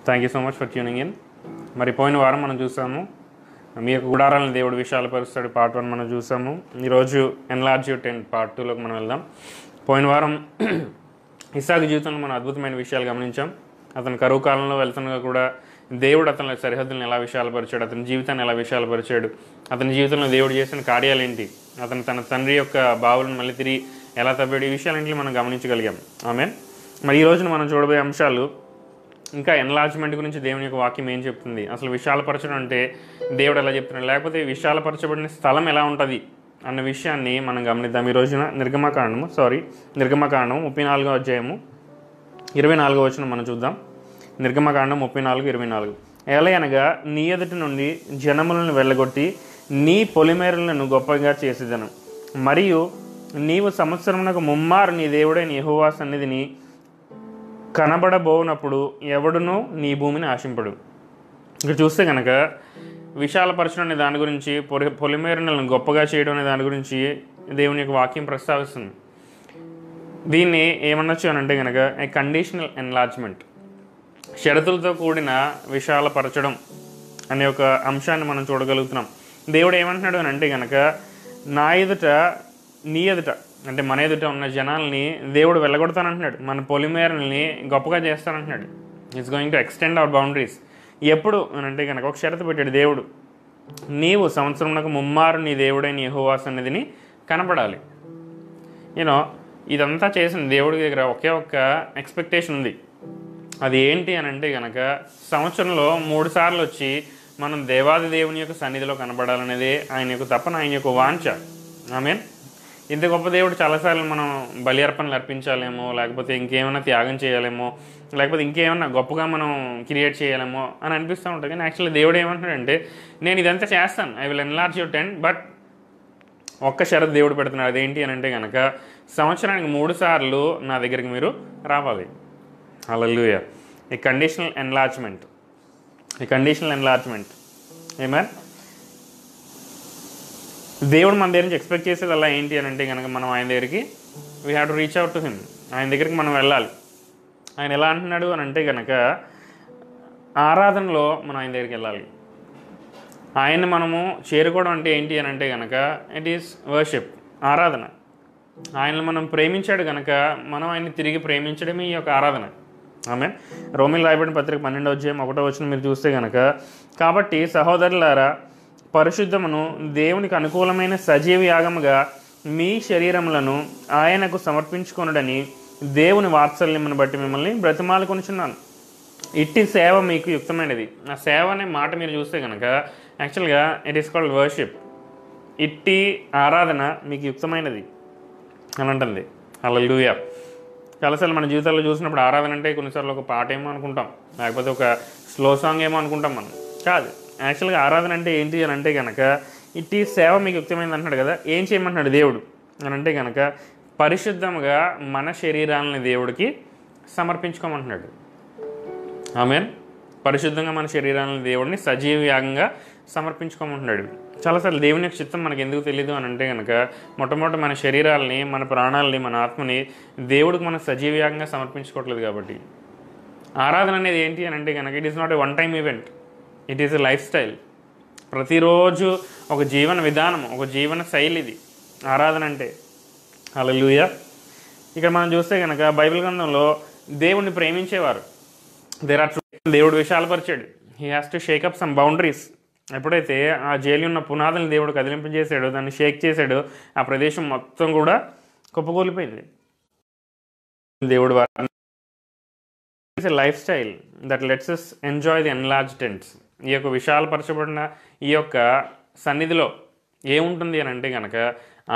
Thank you so much for tuning in. మరి పోయిన వారం మనం చూసాము మీ యొక్క గుడారాలను దేవుడు విషయాలు పరుస్తాడు పార్ట్ 1 మనం చూసాము. ఈరోజు ఎన్లార్జ్ యువర్ టెంట్ పార్ట్ 2లోకి మనం వెళ్దాం. పోయిన వారం ఇస్సాకు జీవితంలో మనం అద్భుతమైన విషయాలు గమనించాం. అతను కరువు కాలంలో వెళ్తుండగా కూడా దేవుడు అతని సరిహద్దులను ఎలా విషయాలు పరిచాడు, అతని జీవితాన్ని ఎలా విషయాలు పరిచాడు, అతని జీవితంలో దేవుడు చేసిన కార్యాలు ఏంటి, అతను తన తండ్రి యొక్క బావులను మళ్ళీ తిరిగి ఎలా తవ్వాడు, ఈ విషయాలన్నింటినీ మనం గమనించగలిగాం. ఆమెన్. మరి ఈ రోజున మనం చూడబోయే అంశాలు ఇంకా ఎన్లార్జ్మెంట్ గురించి దేవుని యొక్క వాక్యం ఏం చెప్తుంది, అసలు విశాలపరచడం అంటే దేవుడు ఎలా చెప్తున్నాడు, లేకపోతే విశాలపరచబడిన స్థలం ఎలా ఉంటుంది అన్న విషయాన్ని మనం గమనిద్దాం. ఈ రోజున నిర్గమకాండం 34వ అధ్యాయము 24వ వచనం మనం చూద్దాం. నిర్గమకాండం 34:24. ఎలయనగా నీ ఎదుటి నుండి జనములను వెళ్ళగొట్టి నీ పొలిమేరలను గొప్పగా చేసేదను, మరియు నీవు సంవత్సరమునకు ముమ్మారు నీ దేవుడైన యెహోవా సన్నిధిని కనబడబోనప్పుడు ఎవడునూ నీ భూమిని ఆశింపడు. ఇక్కడ చూస్తే కనుక విశాలపరచడం అనే దాని గురించి, పొలిమేరలను గొప్పగా చేయడం అనే దాని గురించి దేవుని యొక్క వాక్యం ప్రస్తావిస్తుంది. దీన్ని ఏమనొచ్చు అని అంటే కనుక ఏ కండిషనల్ ఎన్లార్జ్మెంట్, షరతులతో కూడిన విశాలపరచడం అనే ఒక అంశాన్ని మనం చూడగలుగుతున్నాం. దేవుడు ఏమంటున్నాడు అని అంటే కనుక నా ఎదుట నీ ఎదుట అంటే మన ఎదుట ఉన్న జనాల్ని దేవుడు వెళ్ళగొడతానంటున్నాడు, మన పొలిమేరల్ని గొప్పగా చేస్తానంటున్నాడు. Is going to extend our boundaries. ఎప్పుడు అని అంటే కనుక ఒక షరతు పెట్టాడు దేవుడు, నీవు సంవత్సరంలో ముమ్మారు నీ దేవుడైన యెహోవా సన్నిధిని కనపడాలి. యూనో ఇదంతా చేసిన దేవుడి దగ్గర ఒకే ఒక్క ఎక్స్పెక్టేషన్ ఉంది. అది ఏంటి అని అంటే కనుక సంవత్సరంలో 3 సార్లు వచ్చి మనం దేవాది దేవుని యొక్క సన్నిధిలో కనపడాలనేది ఆయన యొక్క తపన, ఆయన యొక్క వాంఛ. ఆమేన్. ఇంత గొప్ప దేవుడు చాలాసార్లు మనం బలి అర్పణలు అర్పించాలేమో, లేకపోతే ఇంకేమైనా త్యాగం చేయాలేమో, లేకపోతే ఇంకేమైనా గొప్పగా మనం క్రియేట్ చేయాలేమో అని అనిపిస్తూ ఉంటుంది. కానీ యాక్చువల్లీ దేవుడు ఏమంటున్నాడంటే నేను ఇదంతా చేస్తాను, I will enlarge your tent, but ఒక్క షరతు దేవుడు పెడుతున్నాడు. అదేంటి అని అంటే కనుక సంవత్సరానికి 3 సార్లు నా దగ్గరికి మీరు రావాలి. హల్లెలూయా. ఏ కండిషనల్ ఎన్లార్జ్మెంట్. ఏమన్. దేవుడు మన దగ్గర నుంచి ఎక్స్పెక్ట్ చేసేది అలా ఏంటి అని అంటే కనుక మనం ఆయన దగ్గరికి we have to reach out to him. ఆయన దగ్గరికి మనం వెళ్ళాలి. ఆయన ఎలా అంటున్నాడు అని అంటే కనుక ఆరాధనలో మనం ఆయన దగ్గరికి వెళ్ళాలి. ఆయన్ని మనము చేరుకోవడం అంటే ఏంటి అని అంటే కనుక ఇట్ ఈస్ వర్షిప్, ఆరాధన. ఆయన్ని మనం ప్రేమించాడు కనుక మనం ఆయన్ని తిరిగి ప్రేమించడమే ఈ యొక్క ఆరాధన. ఆమె రోమిల్ రాయబడిన పత్రిక 12వ అధ్యాయం 1వ వచనం మీరు చూస్తే కనుక కాబట్టి సహోదరులారా పరిశుద్ధమును దేవునికి అనుకూలమైన సజీవ యాగముగా మీ శరీరములను ఆయనకు సమర్పించుకొనుడని దేవుని వాత్సల్యమును బట్టి మిమ్మల్ని బ్రతిమాలుకొనుచున్నాను. ఇట్టి సేవ మీకు యుక్తమైనది. ఆ సేవ అనే మాట మీరు చూస్తే కనుక యాక్చువల్గా ఇట్ ఈస్ కాల్డ్ వర్షిప్. ఇట్టి ఆరాధన మీకు యుక్తమైనది అని అంటుంది. హల్లెలూయా. చాలాసార్లు మన జీవితాల్లో చూసినప్పుడు ఆరాధన అంటే కొన్నిసార్లు ఒక పాట ఏమో అనుకుంటాం, లేకపోతే ఒక స్లో సాంగ్ ఏమో అనుకుంటాం. మనం కాదు. యాక్చువల్గా ఆరాధన అంటే ఏంటి అని అంటే కనుక ఇట్టి సేవ మీకు యుక్తమైనది అంటున్నాడు కదా. ఏం చేయమంటున్నాడు దేవుడు అని అంటే కనుక పరిశుద్ధంగా మన శరీరాలని దేవుడికి సమర్పించుకోమంటున్నాడు. ఆమేన్. పరిశుద్ధంగా మన శరీరాలను దేవుడిని సజీవ యాగంగా సమర్పించుకోమంటున్నాడు. చాలాసార్లు దేవుని యొక్క చిత్తం మనకు ఎందుకు తెలియదు అని అంటే కనుక మొట్టమొదటి మన శరీరాలని, మన ప్రాణాలని, మన ఆత్మని దేవుడికి మనం సజీవ యాగంగా సమర్పించుకోవట్లేదు. కాబట్టి ఆరాధన అనేది ఏంటి అని అంటే కనుక it is not a one time event, it is a life style. ప్రతిరోజు ఒక జీవన విధానం, ఒక జీవన శైలి ఇది ఆరాధన అంటే. హల్లెలూయా. ఇక్కడ మనం చూస్తే కనుక బైబిల్ గ్రంథంలో దేవుడిని ప్రేమించేవారు దేవుడు విశాలపరిచాడు. He has to shake up some boundaries. ఎప్పుడైతే ఆ జైలు ఉన్న పునాదులను దేవుడు కదిలింపజేశాడో, దాన్ని షేక్ చేశాడో, ఆ ప్రదేశం మొత్తం కూడా కుప్పకూలిపోయింది. దేవుడు life style that let's us enjoy the enlarge tents. ఈ యొక్క విశాలపరచబడిన ఈ యొక్క సన్నిధిలో ఏముంటుంది అని అంటే కనుక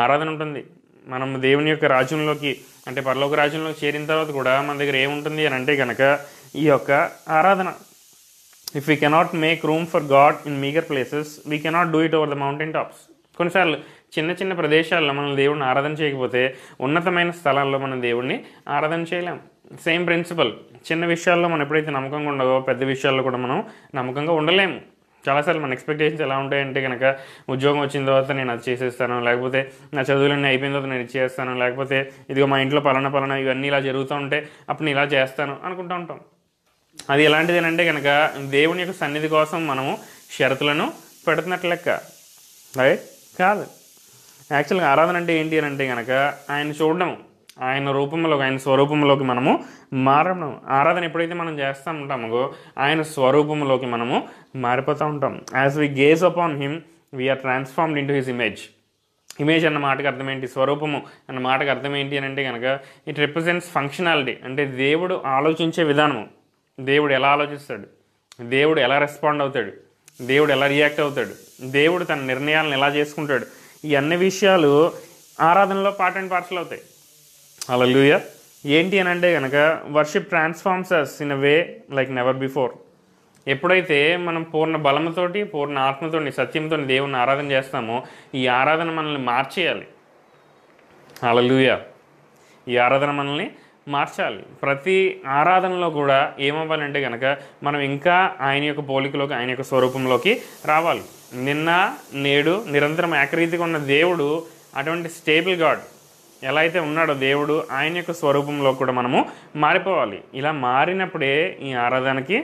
ఆరాధన ఉంటుంది. మనం దేవుని యొక్క రాజ్యంలోకి అంటే పరలోక రాజ్యంలోకి చేరిన తర్వాత కూడా మన దగ్గర ఏముంటుంది అని అంటే కనుక ఈ యొక్క ఆరాధన. If we cannot make room for God in meagre places we cannot do it over the mountain tops. కొన్నిసార్లు చిన్న చిన్న ప్రదేశాల్లో మనం దేవుడిని ఆరాధన చేయకపోతే ఉన్నతమైన స్థలాల్లో మనం దేవుడిని ఆరాధన చేయలేం. Same principle. చిన్న విషయాల్లో మనం ఎప్పుడైతే నమ్మకంగా ఉండవో పెద్ద విషయాల్లో కూడా మనం నమ్మకంగా ఉండలేము. చాలాసార్లు మన ఎక్స్పెక్టేషన్స్ ఎలా ఉంటాయంటే కనుక ఉద్యోగం వచ్చిన తర్వాత నేను అది చేసేస్తాను, లేకపోతే నా చదువులన్నీ అయిపోయిన తర్వాత నేను ఇది చేస్తాను, లేకపోతే ఇదిగో మా ఇంట్లో పలానా ఇవన్నీ ఇలా జరుగుతూ ఉంటే అప్పుడు నేను ఇలా చేస్తాను అనుకుంటూ ఉంటాం. అది ఎలాంటిదేనంటే కనుక దేవుని యొక్క సన్నిధి కోసం మనము షరతులను పెడుతున్నట్లు లెక్క, రైట్? కాదు. యాక్చువల్గా ఆరాధన అంటే ఏంటి అని అంటే కనుక ఆయన చూడడం, ఆయన రూపంలోకి, ఆయన స్వరూపంలోకి మనము మారడం. ఆరాధన ఎప్పుడైతే మనం చేస్తూ ఉంటామో ఆయన స్వరూపంలోకి మనము మారిపోతూ ఉంటాం. As we gaze upon him we are transformed into his image. Image అన్న మాటకు అర్థం ఏంటి? స్వరూపము అన్న మాటకు అర్థం ఏంటి అని అంటే కనుక ఇట్ రిప్రజెంట్స్ ఫంక్షనాలిటీ. అంటే దేవుడు ఆలోచించే విధానము, దేవుడు ఎలా ఆలోచిస్తాడు, దేవుడు ఎలా రెస్పాండ్ అవుతాడు, దేవుడు ఎలా రియాక్ట్ అవుతాడు, దేవుడు తన నిర్ణయాలను ఎలా చేసుకుంటాడు, ఈ అన్ని విషయాలు ఆరాధనలో పార్ట్ అండ్ పార్సల్ అవుతాయి. హల్లెలూయా. ఏంటి అని అంటే కనుక worship transforms us in a way like never before. ఎప్పుడైతే మనం పూర్ణ బలంతోటి, పూర్ణ ఆత్మతోటి, సత్యంతో దేవుని ఆరాధన చేస్తామో ఈ ఆరాధన మనల్ని మార్చేయాలి. హల్లెలూయా. ఈ ఆరాధన మనల్ని మార్చాలి. ప్రతి ఆరాధనలో కూడా ఏమవ్వాలంటే కనుక మనం ఇంకా ఆయన యొక్క పోలికలోకి, ఆయన యొక్క స్వరూపంలోకి రావాలి. నిన్న నేడు నిరంతరం ఏకరీతిగా ఉన్న దేవుడు అటువంటి స్టేబుల్ గాడ్ ఎలా అయితే ఉన్నాడో దేవుడు, ఆయన యొక్క స్వరూపంలో కూడా మనము మారిపోవాలి. ఇలా మారినప్పుడే ఈ ఆరాధనకి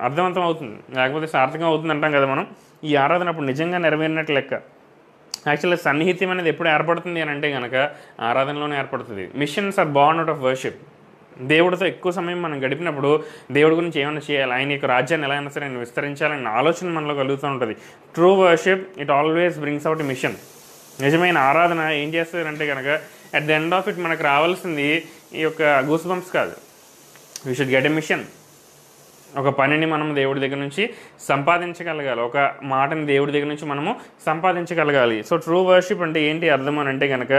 అర్థవంతం అవుతుంది, లేకపోతే సార్థకం అవుతుంది అంటాం కదా మనం. ఈ ఆరాధన అప్పుడు నిజంగా నెరవేరినట్లు లెక్క. యాక్చువల్గా సన్నిహిత్యం అనేది ఎప్పుడు ఏర్పడుతుంది అని అంటే కనుక ఆరాధనలోనే ఏర్పడుతుంది. Missions are born out of worship. దేవుడితో ఎక్కువ సమయం మనం గడిపినప్పుడు దేవుడి గురించి ఏమైనా చేయాలి, ఆయన యొక్క రాజ్యాన్ని ఎలా అయినా సరే ఆయన విస్తరించాలన్న ఆలోచన మనలో కలుగుతూ ఉంటుంది. True worship it always brings out mission. నిజమైన ఆరాధన ఏం చేస్తుంది అంటే కనుక at the end of it మనకు రావాల్సింది ఈ యొక్క గూస్ బంప్స్ కాదు. We should get a mission. ఒక పనిని మనం దేవుడి దగ్గర నుంచి సంపాదించగలగాలి, ఒక మాటని దేవుడి దగ్గర నుంచి మనము సంపాదించగలగాలి. సో ట్రూ వర్షిప్ అంటే ఏంటి అర్థం అని అంటే కనుక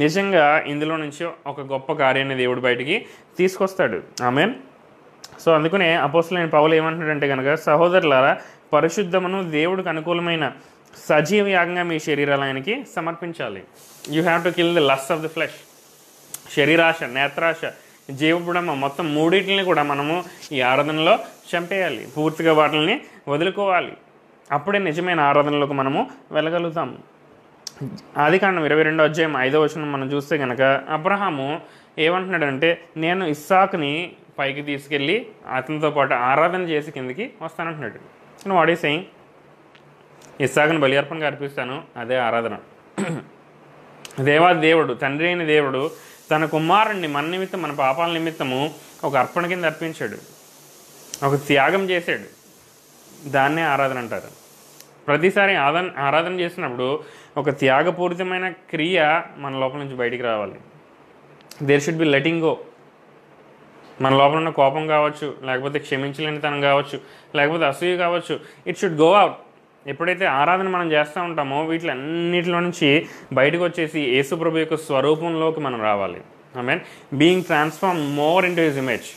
నిజంగా ఇందులో నుంచి ఒక గొప్ప కార్యాన్ని దేవుడు బయటికి తీసుకొస్తాడు. ఆమేన్. సో అందుకనే అపోస్తలుడైన పౌలు ఏమంటున్నాడంటే కనుక సహోదరులారా, పరిశుద్ధమును దేవుడికి అనుకూలమైన సజీవ యాగంగా మీ శరీరాలు ఆయనకి సమర్పించాలి. You have to kill the lust of the flesh. శరీరాశ, నేత్రాశ, జీవపుడమ మొత్తం మూడింటిని కూడా మనము ఈ ఆరాధనలో చంపేయాలి, పూర్తిగా వాటిని వదులుకోవాలి. అప్పుడే నిజమైన ఆరాధనలోకి మనము వెళ్ళగలుగుతాం. ఆదికాండం 22:5 మనం చూస్తే కనుక అబ్రహాము ఏమంటున్నాడంటే నేను ఇస్సాకుని పైకి తీసుకెళ్ళి అతనితో పాటు ఆరాధన చేసి కిందికి వస్తానంటున్నాడు. What is saying? ఇస్సాకుని బలి అర్పణగా అర్పిస్తాను, అదే ఆరాధన. దేవుడు, తండ్రి అయిన దేవుడు తన కుమారుణ్ణి మన నిమిత్తం, మన పాపాల నిమిత్తము ఒక అర్పణ కింద అర్పించాడు, ఒక త్యాగం చేశాడు. దాన్నే ఆరాధన అంటారు. ప్రతిసారి ఆరాధన చేసినప్పుడు ఒక త్యాగపూరితమైన క్రియ మన లోపల నుంచి బయటికి రావాలి. There should be letting go. మన లోపల ఉన్న కోపం కావచ్చు, లేకపోతే క్షమించలేనితనం కావచ్చు, లేకపోతే అసూయ కావచ్చు, ఇట్ షుడ్ గో అవుట్. ఎప్పుడైతే ఆరాధన మనం చేస్తూ ఉంటామో వీటిలన్నిటిలో నుంచి బయటకు వచ్చేసి యేసు ప్రభు యొక్క స్వరూపంలోకి మనం రావాలి. Amen. Being transform more into his image.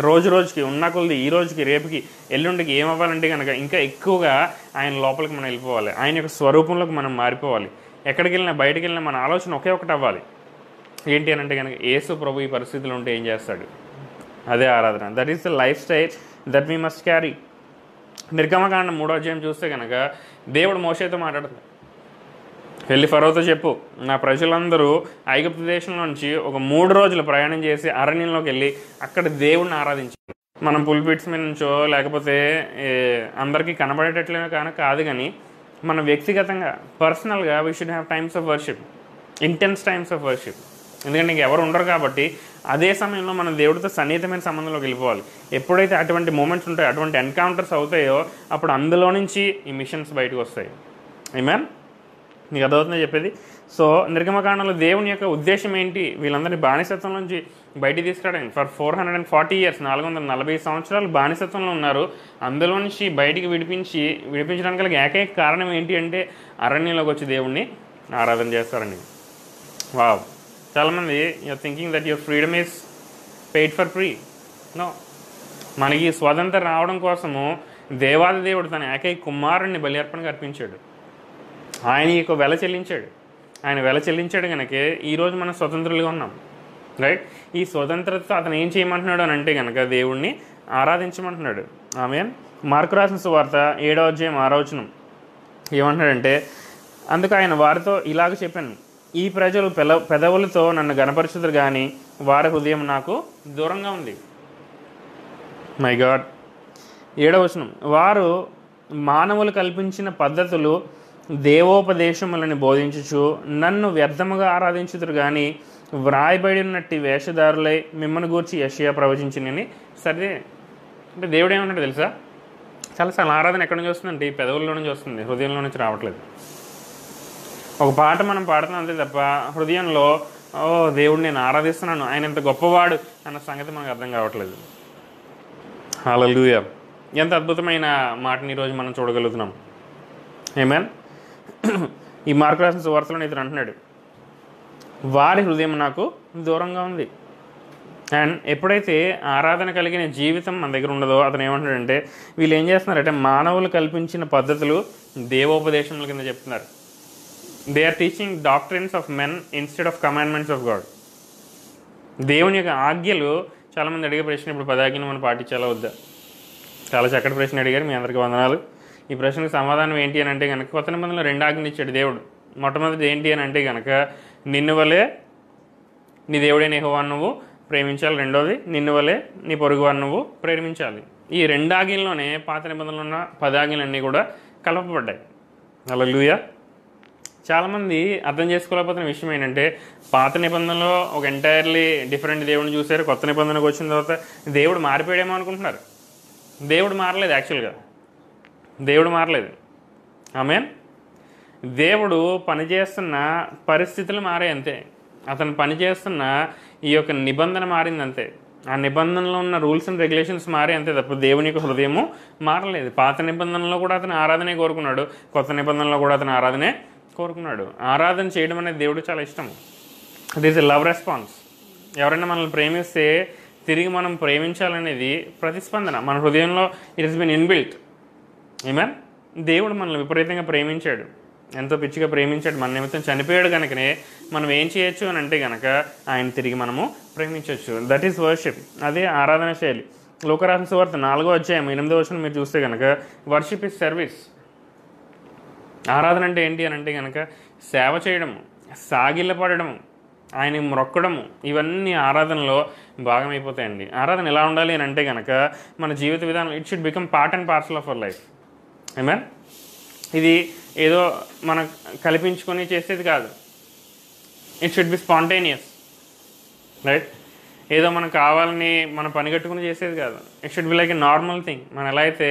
రోజు రోజుకి ఉన్న కొలది, ఈ రోజుకి, రేపుకి, ఎల్లుండికి ఏమవ్వాలంటే కనుక ఇంకా ఎక్కువగా ఆయన లోపలికి మనం వెళ్ళిపోవాలి, ఆయన యొక్క స్వరూపంలోకి మనం మారిపోవాలి. ఎక్కడికి వెళ్ళినా, బయటకు వెళ్ళినా మన ఆలోచన ఒకే ఒకటి అవ్వాలి. ఏంటి అని అంటే కనుక యేసు ప్రభు ఈ పరిస్థితిలో ఉంటే ఏం చేస్తాడు, అదే ఆరాధన. That is the life style that we must carry. నిర్గమకాండం 3వ చూస్తే కనుక దేవుడు మోషేతో మాట్లాడుతాడు. వెళ్ళి ఫరోతో చెప్పు, నా ప్రజలందరూ ఐగుప్తు దేశంలో నుంచి ఒక 3 రోజులు ప్రయాణం చేసి అరణ్యంలోకి వెళ్ళి అక్కడ దేవుడిని ఆరాధించారు. మనం పుల్పిట్స్ మీద నుంచో లేకపోతే అందరికీ కనబడేటట్లే కాదు, కానీ మన వ్యక్తిగతంగా పర్సనల్గా we should have times of worship, intense times of worship. ఎందుకంటే ఇంకెవరు ఉండరు కాబట్టి అదే సమయంలో మనం దేవుడితో సన్నిహితమైన సంబంధంలోకి వెళ్ళిపోవాలి. ఎప్పుడైతే అటువంటి మూమెంట్స్ ఉంటాయో, అటువంటి ఎన్కౌంటర్స్ అవుతాయో అప్పుడు అందులో నుంచి ఈ మిషన్స్ బయటకు వస్తాయి. ఆమేన్. నీకు అర్థమవుతుందో చెప్పేది? సో నిర్గమకాండంలో దేవుని యొక్క ఉద్దేశం ఏంటి? వీళ్ళందరినీ బానిసత్వం నుంచి బయటికి తీసుకురావడానికి. ఫర్ 440 years 440 సంవత్సరాలు బానిసత్వంలో ఉన్నారు. అందులో నుంచి బయటికి విడిపించడానికి ఏకైక కారణం ఏంటి అంటే అరణ్యంలోకి వచ్చి దేవుణ్ణి ఆరాధన చేస్తారని. వావ్. చాలామంది you are thinking that your freedom is paid for free. No. మనకి స్వతంత్రం రావడం కోసము దేవాది దేవుడు తన ఏకైక కుమారుణ్ణి బలి అర్పణగా అర్పించాడు. ఆయన యొక్క వెల చెల్లించాడు. ఆయన వెల చెల్లించాడు కనుకే ఈరోజు మనం స్వతంత్రులుగా ఉన్నాం, రైట్? ఈ స్వతంత్రత అతను ఏం చేయమంటున్నాడు అని అంటే కనుక దేవుణ్ణి ఆరాధించమంటున్నాడు. ఆమేన్. మార్కు రాసిన సువార్త 7వ అధ్యాయం 6వ వచనం ఏమంటున్నాడంటే, అందుకు ఆయన వారితో ఇలాగ చెప్పాను, ఈ ప్రజలు పెదవులతో నన్ను గణపరచుదురు కానీ వారి హృదయం నాకు దూరంగా ఉంది. My God. 7వ వచనం, వారు మానవులు కల్పించిన పద్ధతులు దేవోపదేశములని బోధించుచు నన్ను వ్యర్థముగా ఆరాధించుదురు కానీ వ్రాయబడినట్టి వేషధారులై మిమ్మల్ని గూర్చి యెషయా ప్రవచించినని. సరే, అంటే దేవుడు ఏమంటాడు తెలుసా, చాలాసార్లు ఆరాధన ఎక్కడి నుంచి వస్తుందంటే ఈ పెదవుల్లో నుంచి వస్తుంది, హృదయంలో నుంచి రావట్లేదు. ఒక పాట మనం పాడుతున్నాం అంతే తప్ప హృదయంలో ఓ దేవుడు నేను ఆరాధిస్తున్నాను, ఆయన ఎంత గొప్పవాడు అన్న సంగతి మనకు అర్థం కావట్లేదు. హల్లెలూయా. ఎంత అద్భుతమైన మాటని ఈరోజు మనం చూడగలుగుతున్నాం. ఆమేన్. ఈ మార్కు రాసిన సువార్తలో ఇతను అంటున్నాడు, వారి హృదయం నాకు దూరంగా ఉంది. అండ్ ఎప్పుడైతే ఆరాధన కలిగిన జీవితం మన దగ్గర ఉండదో అతను ఏమంటాడంటే, వీళ్ళు ఏం చేస్తున్నారంటే మానవులు కల్పించిన పద్ధతులు దేవోపదేశముల కింద చెప్తున్నారు. They are teaching doctrines of men instead of commandments of God. దేవుని యొక్క ఆజ్ఞలు. చాలామంది అడిగే ప్రశ్న, ఇప్పుడు 10 ఆజ్ఞలు మనం పాటించాలా వద్దా? చాలా చక్కటి ప్రశ్న అడిగారు, మీ అందరికీ వందనాలు. ఈ ప్రశ్నకు సమాధానం ఏంటి అని అంటే కనుక, కొత్త నిబంధనలో 2 ఆజ్ఞలు ఇచ్చాడు దేవుడు. మొట్టమొదటి ఏంటి అని అంటే కనుక, నిన్ను వలే నీ దేవుడైన యెహోవాను నువ్వు ప్రేమించాలి. రెండోది, నిన్ను వలే నీ పొరుగువారిని నువ్వు ప్రేమించాలి. ఈ 2 ఆజ్ఞల్లోనే పాత నిబంధనలో ఉన్న 10 ఆజ్ఞలన్నీ కూడా కలపబడ్డాయి. హల్లెలూయా. చాలామంది అర్థం చేసుకోలేకపోతున్న విషయం ఏంటంటే, పాత నిబంధనలో ఒక ఎంటైర్లీ డిఫరెంట్ దేవుడిని చూశారు, కొత్త నిబంధనకు వచ్చిన తర్వాత దేవుడు మారిపోయాడేమో అనుకుంటున్నారు. దేవుడు మారలేదు. యాక్చువల్గా దేవుడు మారలేదు. ఆమేన్. దేవుడు పనిచేస్తున్న పరిస్థితులు మారాయి అంతే. అతను పనిచేస్తున్న ఈ యొక్క నిబంధన మారింది అంతే. ఆ నిబంధనలో ఉన్న రూల్స్ అండ్ రెగ్యులేషన్స్ మారే అంతే తప్ప దేవుని యొక్క హృదయము మారలేదు. పాత నిబంధనలో కూడా అతను ఆరాధనే కోరుకున్నాడు, కొత్త నిబంధనలో కూడా అతను ఆరాధనే కోరుకున్నాడు. ఆరాధన చేయడం అనేది దేవుడికి చాలా ఇష్టం. It is a love response. ఎవరైనా మనల్ని ప్రేమిస్తే తిరిగి మనం ప్రేమించాలనేది ప్రతిస్పందన మన హృదయంలో. It has been inbuilt. Amen. దేవుడు మనల్ని విపరీతంగా ప్రేమించాడు, ఎంతో పిచ్చిగా ప్రేమించాడు, మన నిమిత్తం చనిపోయాడు. కనుకనే మనం ఏం చేయొచ్చు అని అంటే కనుక ఆయన తిరిగి మనము ప్రేమించవచ్చు. That is worship. అదే ఆరాధన శైలి. లోకరాసిన సువార్త 4వ అధ్యాయం 8వ వచనం మీరు చూస్తే కనుక, వర్షిప్ ఇస్ సర్వీస్. ఆరాధన అంటే ఏంటి అని అంటే కనుక సేవ చేయడము, సాగిల్లపడము, ఆయన మొక్కడము, ఇవన్నీ ఆరాధనలో భాగమైపోతాయండి. ఆరాధన ఎలా ఉండాలి అని అంటే కనుక మన జీవిత విధానం it should become part and parcel of our life. Amen. ఇది ఏదో మనం కల్పించుకొని చేసేది కాదు. It should be spontaneous, right? ఏదో మనకు కావాలని మనం పని కట్టుకుని చేసేది కాదు. It should be like a normal thing. మనం ఎలా అయితే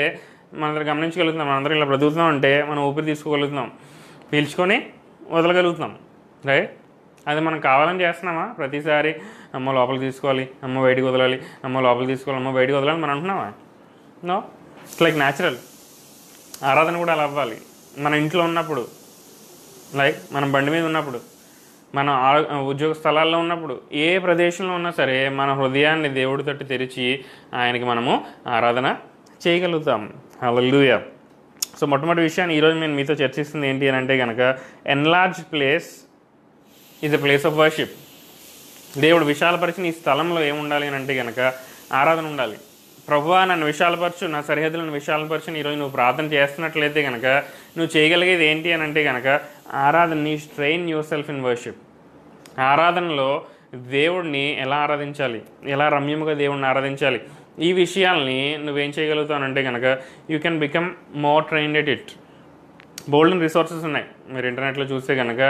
మనందరూ గమనించగలుగుతున్నాం, మనందరం ఇలా బ్రతుకుతున్నాం అంటే మనం ఊపిరి తీసుకోగలుగుతున్నాం, పీల్చుకొని వదలగలుగుతున్నాం, రైట్? అది మనం కావాలని చేస్తున్నామా? ప్రతిసారి అమ్మ లోపలికి తీసుకోవాలి, అమ్మ బయటికి వదలాలి, అమ్మ లోపలికి తీసుకోవాలి, అమ్మ బయటికి వదలాలి మనం అంటున్నామా? No, it's like natural. ఆరాధన కూడా అలా అవ్వాలి. మన ఇంట్లో ఉన్నప్పుడు, లైక్ మనం బండి మీద ఉన్నప్పుడు, మన ఉద్యోగ స్థలాల్లో ఉన్నప్పుడు, ఏ ప్రదేశంలో ఉన్నా సరే మన హృదయాన్ని దేవుడి తోటి తెరిచి ఆయనకి మనము ఆరాధన చేయగలుగుతాం. హల్లెలూయా. సో మొట్టమొదటి విషయాన్ని ఈరోజు నేను మీతో చర్చిస్తుంది ఏంటి అని అంటే కనుక, enlarged place is a place of worship. దేవుడు విశాలపరిచిన ఈ స్థలంలో ఏముండాలి అని అంటే కనుక ఆరాధన ఉండాలి. ప్రభువా నన్ను విశాలపరచు, నా సరిహద్దులను విశాలపరచు. ఈరోజు నువ్వు ప్రార్థన చేస్తున్నట్లయితే కనుక నువ్వు చేయగలిగేది ఏంటి అని అంటే కనుక ఆరాధనని train yourself in worship. ఆరాధనలో దేవుడిని ఎలా ఆరాధించాలి, ఎలా రమ్యముగా దేవుడిని ఆరాధించాలి, ఈ విషయాల్ని నువ్వేం చేయగలుగుతానంటే కనుక you can become more trained at it. బోల్డెన్ రిసోర్సెస్ ఉన్నాయి. మీరు ఇంటర్నెట్లో చూస్తే కనుక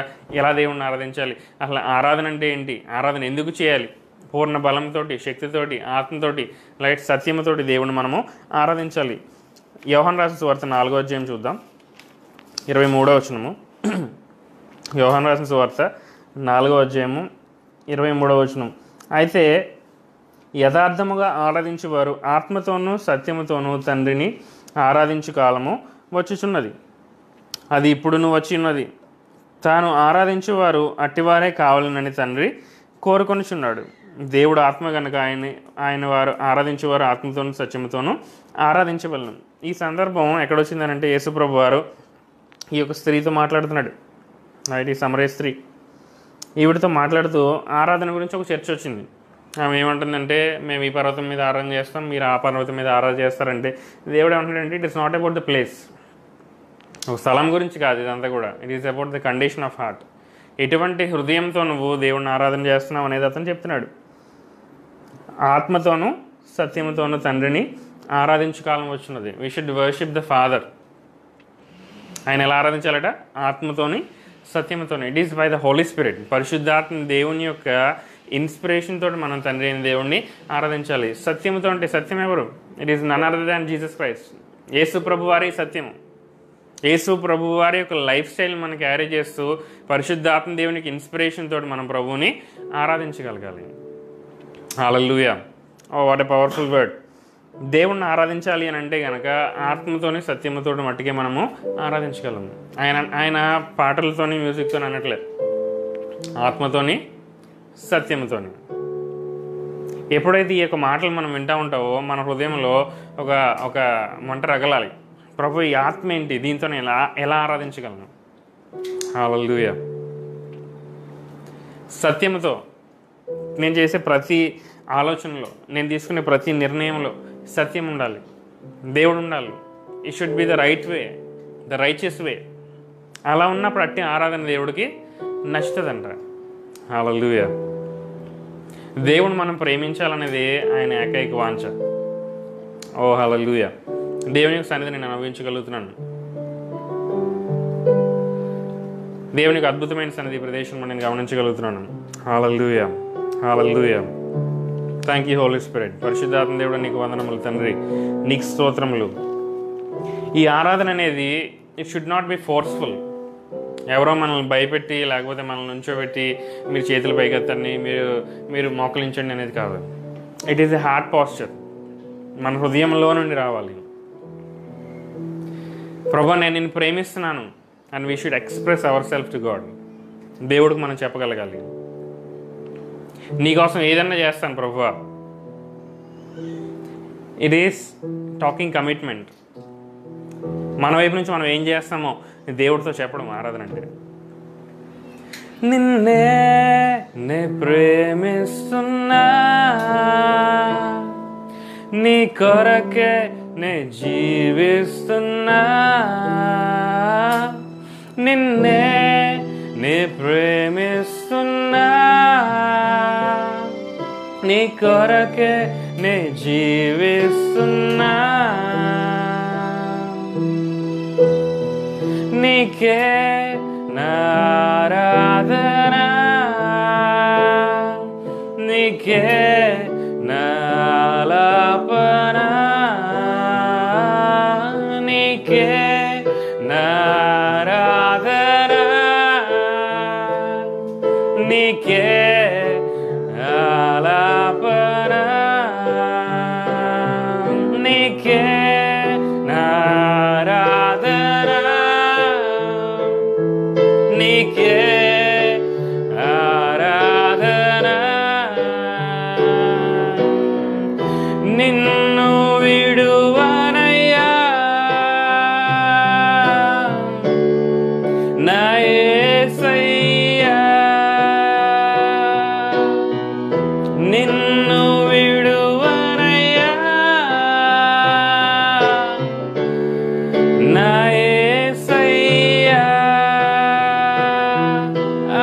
ఎలా దేవుడిని ఆరాధించాలి, అసలు ఆరాధన అంటే ఏంటి, ఆరాధన ఎందుకు చేయాలి, పూర్ణ బలంతో, శక్తితోటి, ఆత్మతోటి, లైట్ సత్యముతోటి దేవుడిని మనము ఆరాధించాలి. యోహాను రాసిన సువార్త 4వ అధ్యాయం చూద్దాం, 23వ వచనము. యోహాను రాసిన సువార్త 4వ అధ్యాయము 23వ వచనం. అయితే యథార్థముగా ఆరాధించువారు ఆత్మతోనూ సత్యముతోనూ తండ్రిని ఆరాధించు కాలము వచ్చుచున్నది, అది ఇప్పుడును వచ్చి ఉన్నది. తాను ఆరాధించువారు అట్టివారే కావాలనని తండ్రి కోరుకొనిచున్నాడు. దేవుడు ఆత్మ కనుక ఆయన వారు ఆరాధించేవారు ఆత్మతోనూ సత్యముతోనూ ఆరాధించవలను. ఈ సందర్భం ఎక్కడొచ్చిందనంటే యేసుప్రభు వారు ఈ యొక్క స్త్రీతో మాట్లాడుతున్నాడు. ఈ సమరయ స్త్రీ ఈవిడితో మాట్లాడుతూ ఆరాధన గురించి ఒక చర్చ వచ్చింది. ఆమె ఏమంటుందంటే, మేము ఈ పర్వతం మీద ఆరాధన చేస్తాం, మీరు ఆ పర్వతం మీద ఆరాధన చేస్తారంటే దేవుడు ఏమంటాడంటే, it is not about the place, ఒక స్థలం గురించి కాదు ఇదంతా కూడా. It is about the condition of heart. ఎటువంటి హృదయంతో నువ్వు దేవుడిని ఆరాధన చేస్తున్నావు అనేది అతను చెప్తున్నాడు. ఆత్మతోనూ సత్యముతోనూ తండ్రిని ఆరాధించు కాలం వచ్చినది. We should worship the father. ఆయన ఎలా ఆరాధించాలట? ఆత్మతోని సత్యముతోని. It is by the holy spirit. పరిశుద్ధాత్మ దేవుని యొక్క ఇన్స్పిరేషన్ తోటి మనం తండ్రి అయిన దేవుణ్ణి ఆరాధించాలి. సత్యముతో అంటే సత్యం ఎవరు? It is none other than Jesus Christ. యేసు ప్రభు వారి సత్యము. యేసు ప్రభు వారి యొక్క లైఫ్ స్టైల్ మనం క్యారీ చేస్తూ పరిశుద్ధాత్మ దేవునికి ఇన్స్పిరేషన్ తోటి మనం ప్రభువుని ఆరాధించగలగాలి. Hallelujah. Oh what a powerful word. దేవుణ్ణి ఆరాధించాలి అని అంటే కనుక ఆత్మతోని సత్యముతోటి మట్టికే మనము ఆరాధించగలము. ఆయన పాటలతోని మ్యూజిక్తో అనట్లేదు, ఆత్మతోని సత్యముతోని. ఎప్పుడైతే ఈ యొక్క మాటలు మనం వింటూ ఉంటావో మన హృదయంలో ఒక మంట రగలాలి. ప్రభు ఈ ఆత్మ ఏంటి, దీంతో ఎలా ఆరాధించగలను? హల్లెలూయా. సత్యముతో నేను చేసే ప్రతి ఆలోచనలో, నేను తీసుకునే ప్రతి నిర్ణయంలో సత్యం ఉండాలి, దేవుడు ఉండాలి. It should be the right way, the righteous way. అలా ఉన్నప్పుడు అట్టి ఆరాధన దేవుడికి నచ్చుతుందంట. హల్లెలూయా. దేవుడు మనం ప్రేమించాలనేది ఆయన ఏకైక వాంఛ. ఓ హల్లెలూయా. దేవుని యొక్క సన్నిధిని నేను అనుభవించగలుగుతున్నాను. దేవునికి అద్భుతమైన సన్నిధి ప్రదేశంలో నేను గమనించగలుగుతున్నాను. Hallelujah. Hallelujah. Thank you holy spirit. పరిశుద్ధాత్మ దేవుడు నీకు వందనములు తండ్రి, నీకు స్తోత్రములు. ఈ ఆరాధన అనేది it should not be forceful. ఎవరో మనల్ని భయపెట్టి లేకపోతే మనల్ని నుంచోబెట్టి మీరు చేతులు పైకెత్తండి, మీరు మోకలించండి అనేది కాదు. It is a heart posture. మన హృదయంలో నుండి రావాలి. ప్రభు నేను నిన్ను ప్రేమిస్తున్నాను and we should express our self to God. దేవుడికి మనం చెప్పగలగాలి, నీకోసం ఏదన్నా చేస్తాను ప్రభువా. It is talking commitment. మన వైపు నుంచి మనం ఏం చేస్తామో దేవుడితో చెప్పడం ఆరాధన అంటే. నిన్నే నే ప్రేమిస్తున్నా, నీ కొరకే నే జీవిస్తున్నా, నిన్నే నే ప్రేమిస్తున్నా, నీ కొరకే నే జీవిస్తున్నా, నీకే నారాధన, నీకే నాలాపన, నీకే నారాధన, నీకే ఆలాపన, నీకే నారాధన, నీకే ఆరాధన. నిన్ను విడువనయ్యా నా యేసయ్యా, నిన్ను విడువనయ్యా నా యేసయ్యా.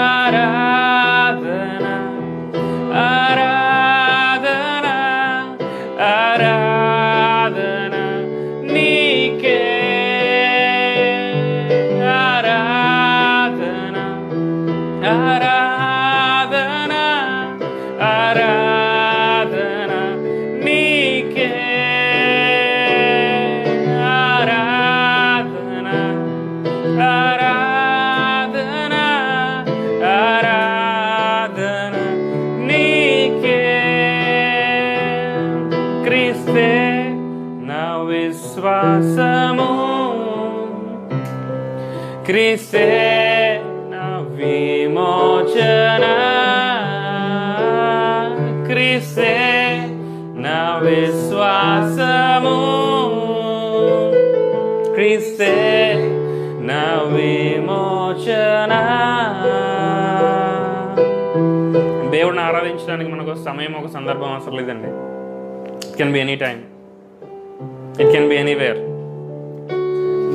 ఆరాధన ఆరాధన ఆరాధన నీకే, ఆరాధన ఆరాధన ఆరాధన నీకే, ఆరాధన ఆరాధన ఆరాధన నీకే. క్రీస్తే నా విశ్వాసము, క్రీస్తే నా విమోచన, క్రీస్తే నా విశ్వాసము, క్రీస్తే నా విమోచన. దేవుడిని ఆరాధించడానికి మనకు సమయం, ఒక సందర్భం అవసరం లేదండి. It can be any time, it can be anywhere.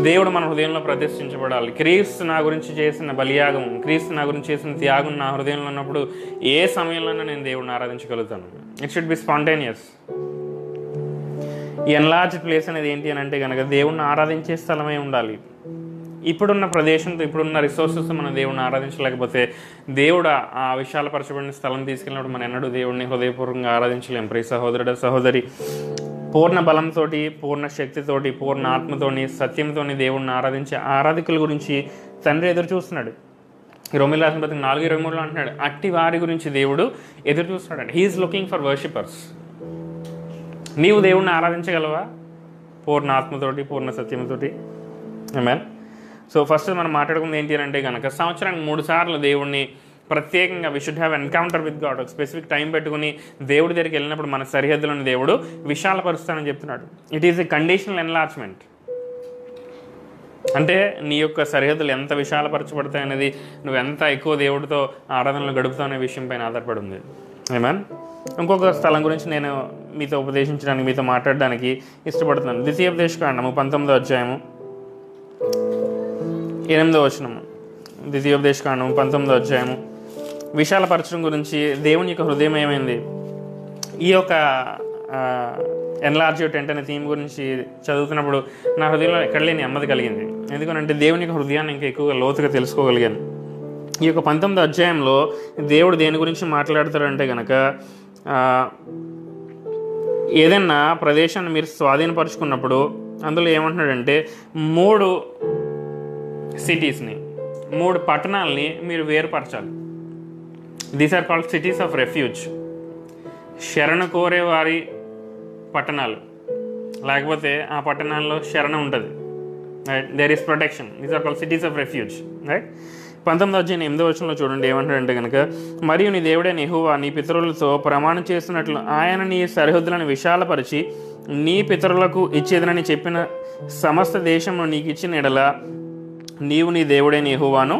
దేవుడు మన హృదయంలో ప్రతిష్ఠించబడాలి. క్రీస్తు నా గురించి చేసిన బలియాగం, క్రీస్తు నా గురించి చేసిన త్యాగం నా హృదయంలో ఉన్నప్పుడు ఏ సమయంలోనూ నేను దేవుడిని ఆరాధించగలుగుతాను. It should be spontaneous. ఈ ఎన్లార్జ్ ప్లేస్ అనేది ఏంటి అని అంటే కనుక దేవుణ్ణి ఆరాధించే స్థలమై ఉండాలి. ఇప్పుడున్న ప్రదేశంతో, ఇప్పుడున్న రిసోర్సెస్ మనం దేవుడిని ఆరాధించలేకపోతే, దేవుడు ఆ విశాలపరచబడిన స్థలం తీసుకెళ్ళినప్పుడు మనం ఎన్నడూ దేవుడిని హృదయపూర్వకంగా ఆరాధించలేం. ప్రియ సహోదరుడు, సహోదరి, పూర్ణ బలంతో, పూర్ణ శక్తితోటి, పూర్ణ ఆత్మతోని, సత్యంతోని దేవుడిని ఆరాధించే ఆరాధికుల గురించి తండ్రి ఎదురు చూస్తున్నాడు. రోమీయులకు రాసిన పత్రిక 4:23 అంటున్నాడు, అట్టి వారి గురించి దేవుడు ఎదురు చూస్తున్నాడు. He is looking for worshippers. నీవు దేవుడిని ఆరాధించగలవా? పూర్ణ ఆత్మతోటి, పూర్ణ సత్యంతోటి. ఆమేన్. సో ఫస్ట్ మనం మాట్లాడుకుంది ఏంటి అంటే కనుక, సంవత్సరానికి 3 సార్లు దేవుడిని ప్రత్యేకంగా we should have encounter with God. ఒక స్పెసిఫిక్ టైం పెట్టుకుని దేవుడి దగ్గరికి వెళ్ళినప్పుడు మన సరిహద్దులను దేవుడు విశాలపరుస్తానని చెప్తున్నాడు. It is a conditional enlargement. అంటే నీ యొక్క సరిహద్దులు ఎంత విశాలపరచబడతాయి అనేది నువ్వు ఎంత ఎక్కువ దేవుడితో ఆరాధనలు గడుపుతావు అనే విషయం పైన ఆధారపడి ఉంది. ఆమేన్. ఇంకొక స్థలం గురించి నేను మీతో ఉపదేశించడానికి, మీతో మాట్లాడడానికి ఇష్టపడుతున్నాను. ద్వితీయోపదేశకాండము 19వ అధ్యాయము 8వ వచనము. ద్వితీయోపదేశకాండము 19వ అధ్యాయము విశాలపరచడం గురించి దేవుని యొక్క హృదయం ఏమైంది, ఈ యొక్క ఎన్లార్జ్ టెంట్ అనే థీమ్ గురించి చదువుతున్నప్పుడు నా హృదయంలో ఎక్కడ లేని నెమ్మది కలిగింది. ఎందుకంటే దేవుని యొక్క హృదయాన్ని ఇంకా ఎక్కువగా లోతుగా తెలుసుకోగలిగాను. ఈ యొక్క 19వ అధ్యాయంలో దేవుడు దేని గురించి మాట్లాడతాడంటే కనుక, ఏదైనా ప్రదేశాన్ని మీరు స్వాధీనపరుచుకున్నప్పుడు అందులో ఏమంటున్నాడంటే 3 సిటీస్ని, 3 పట్టణాలని మీరు వేరుపరచాలి. These are called cities of refuge. శరణ కోరే వారి పట్టణాలు, లేకపోతే ఆ పట్టణాల్లో శరణ ఉంటుంది. Right, there is protection. These are called cities of refuge. Right. 19వ అధ్యాయం 8వ వచనంలో చూడండి ఏమంటాడంటే కనుక, మరియు నీ దేవుడైన యెహోవా నీ పితరులతో ప్రమాణం చేస్తున్నట్లు ఆయన నీ సరిహద్దులను విశాలపరిచి నీ పితరులకు ఇచ్చేదనని చెప్పిన సమస్త దేశంలో నీకు ఇచ్చిన ఎడల నీవు నీ దేవుడైన యెహోవాను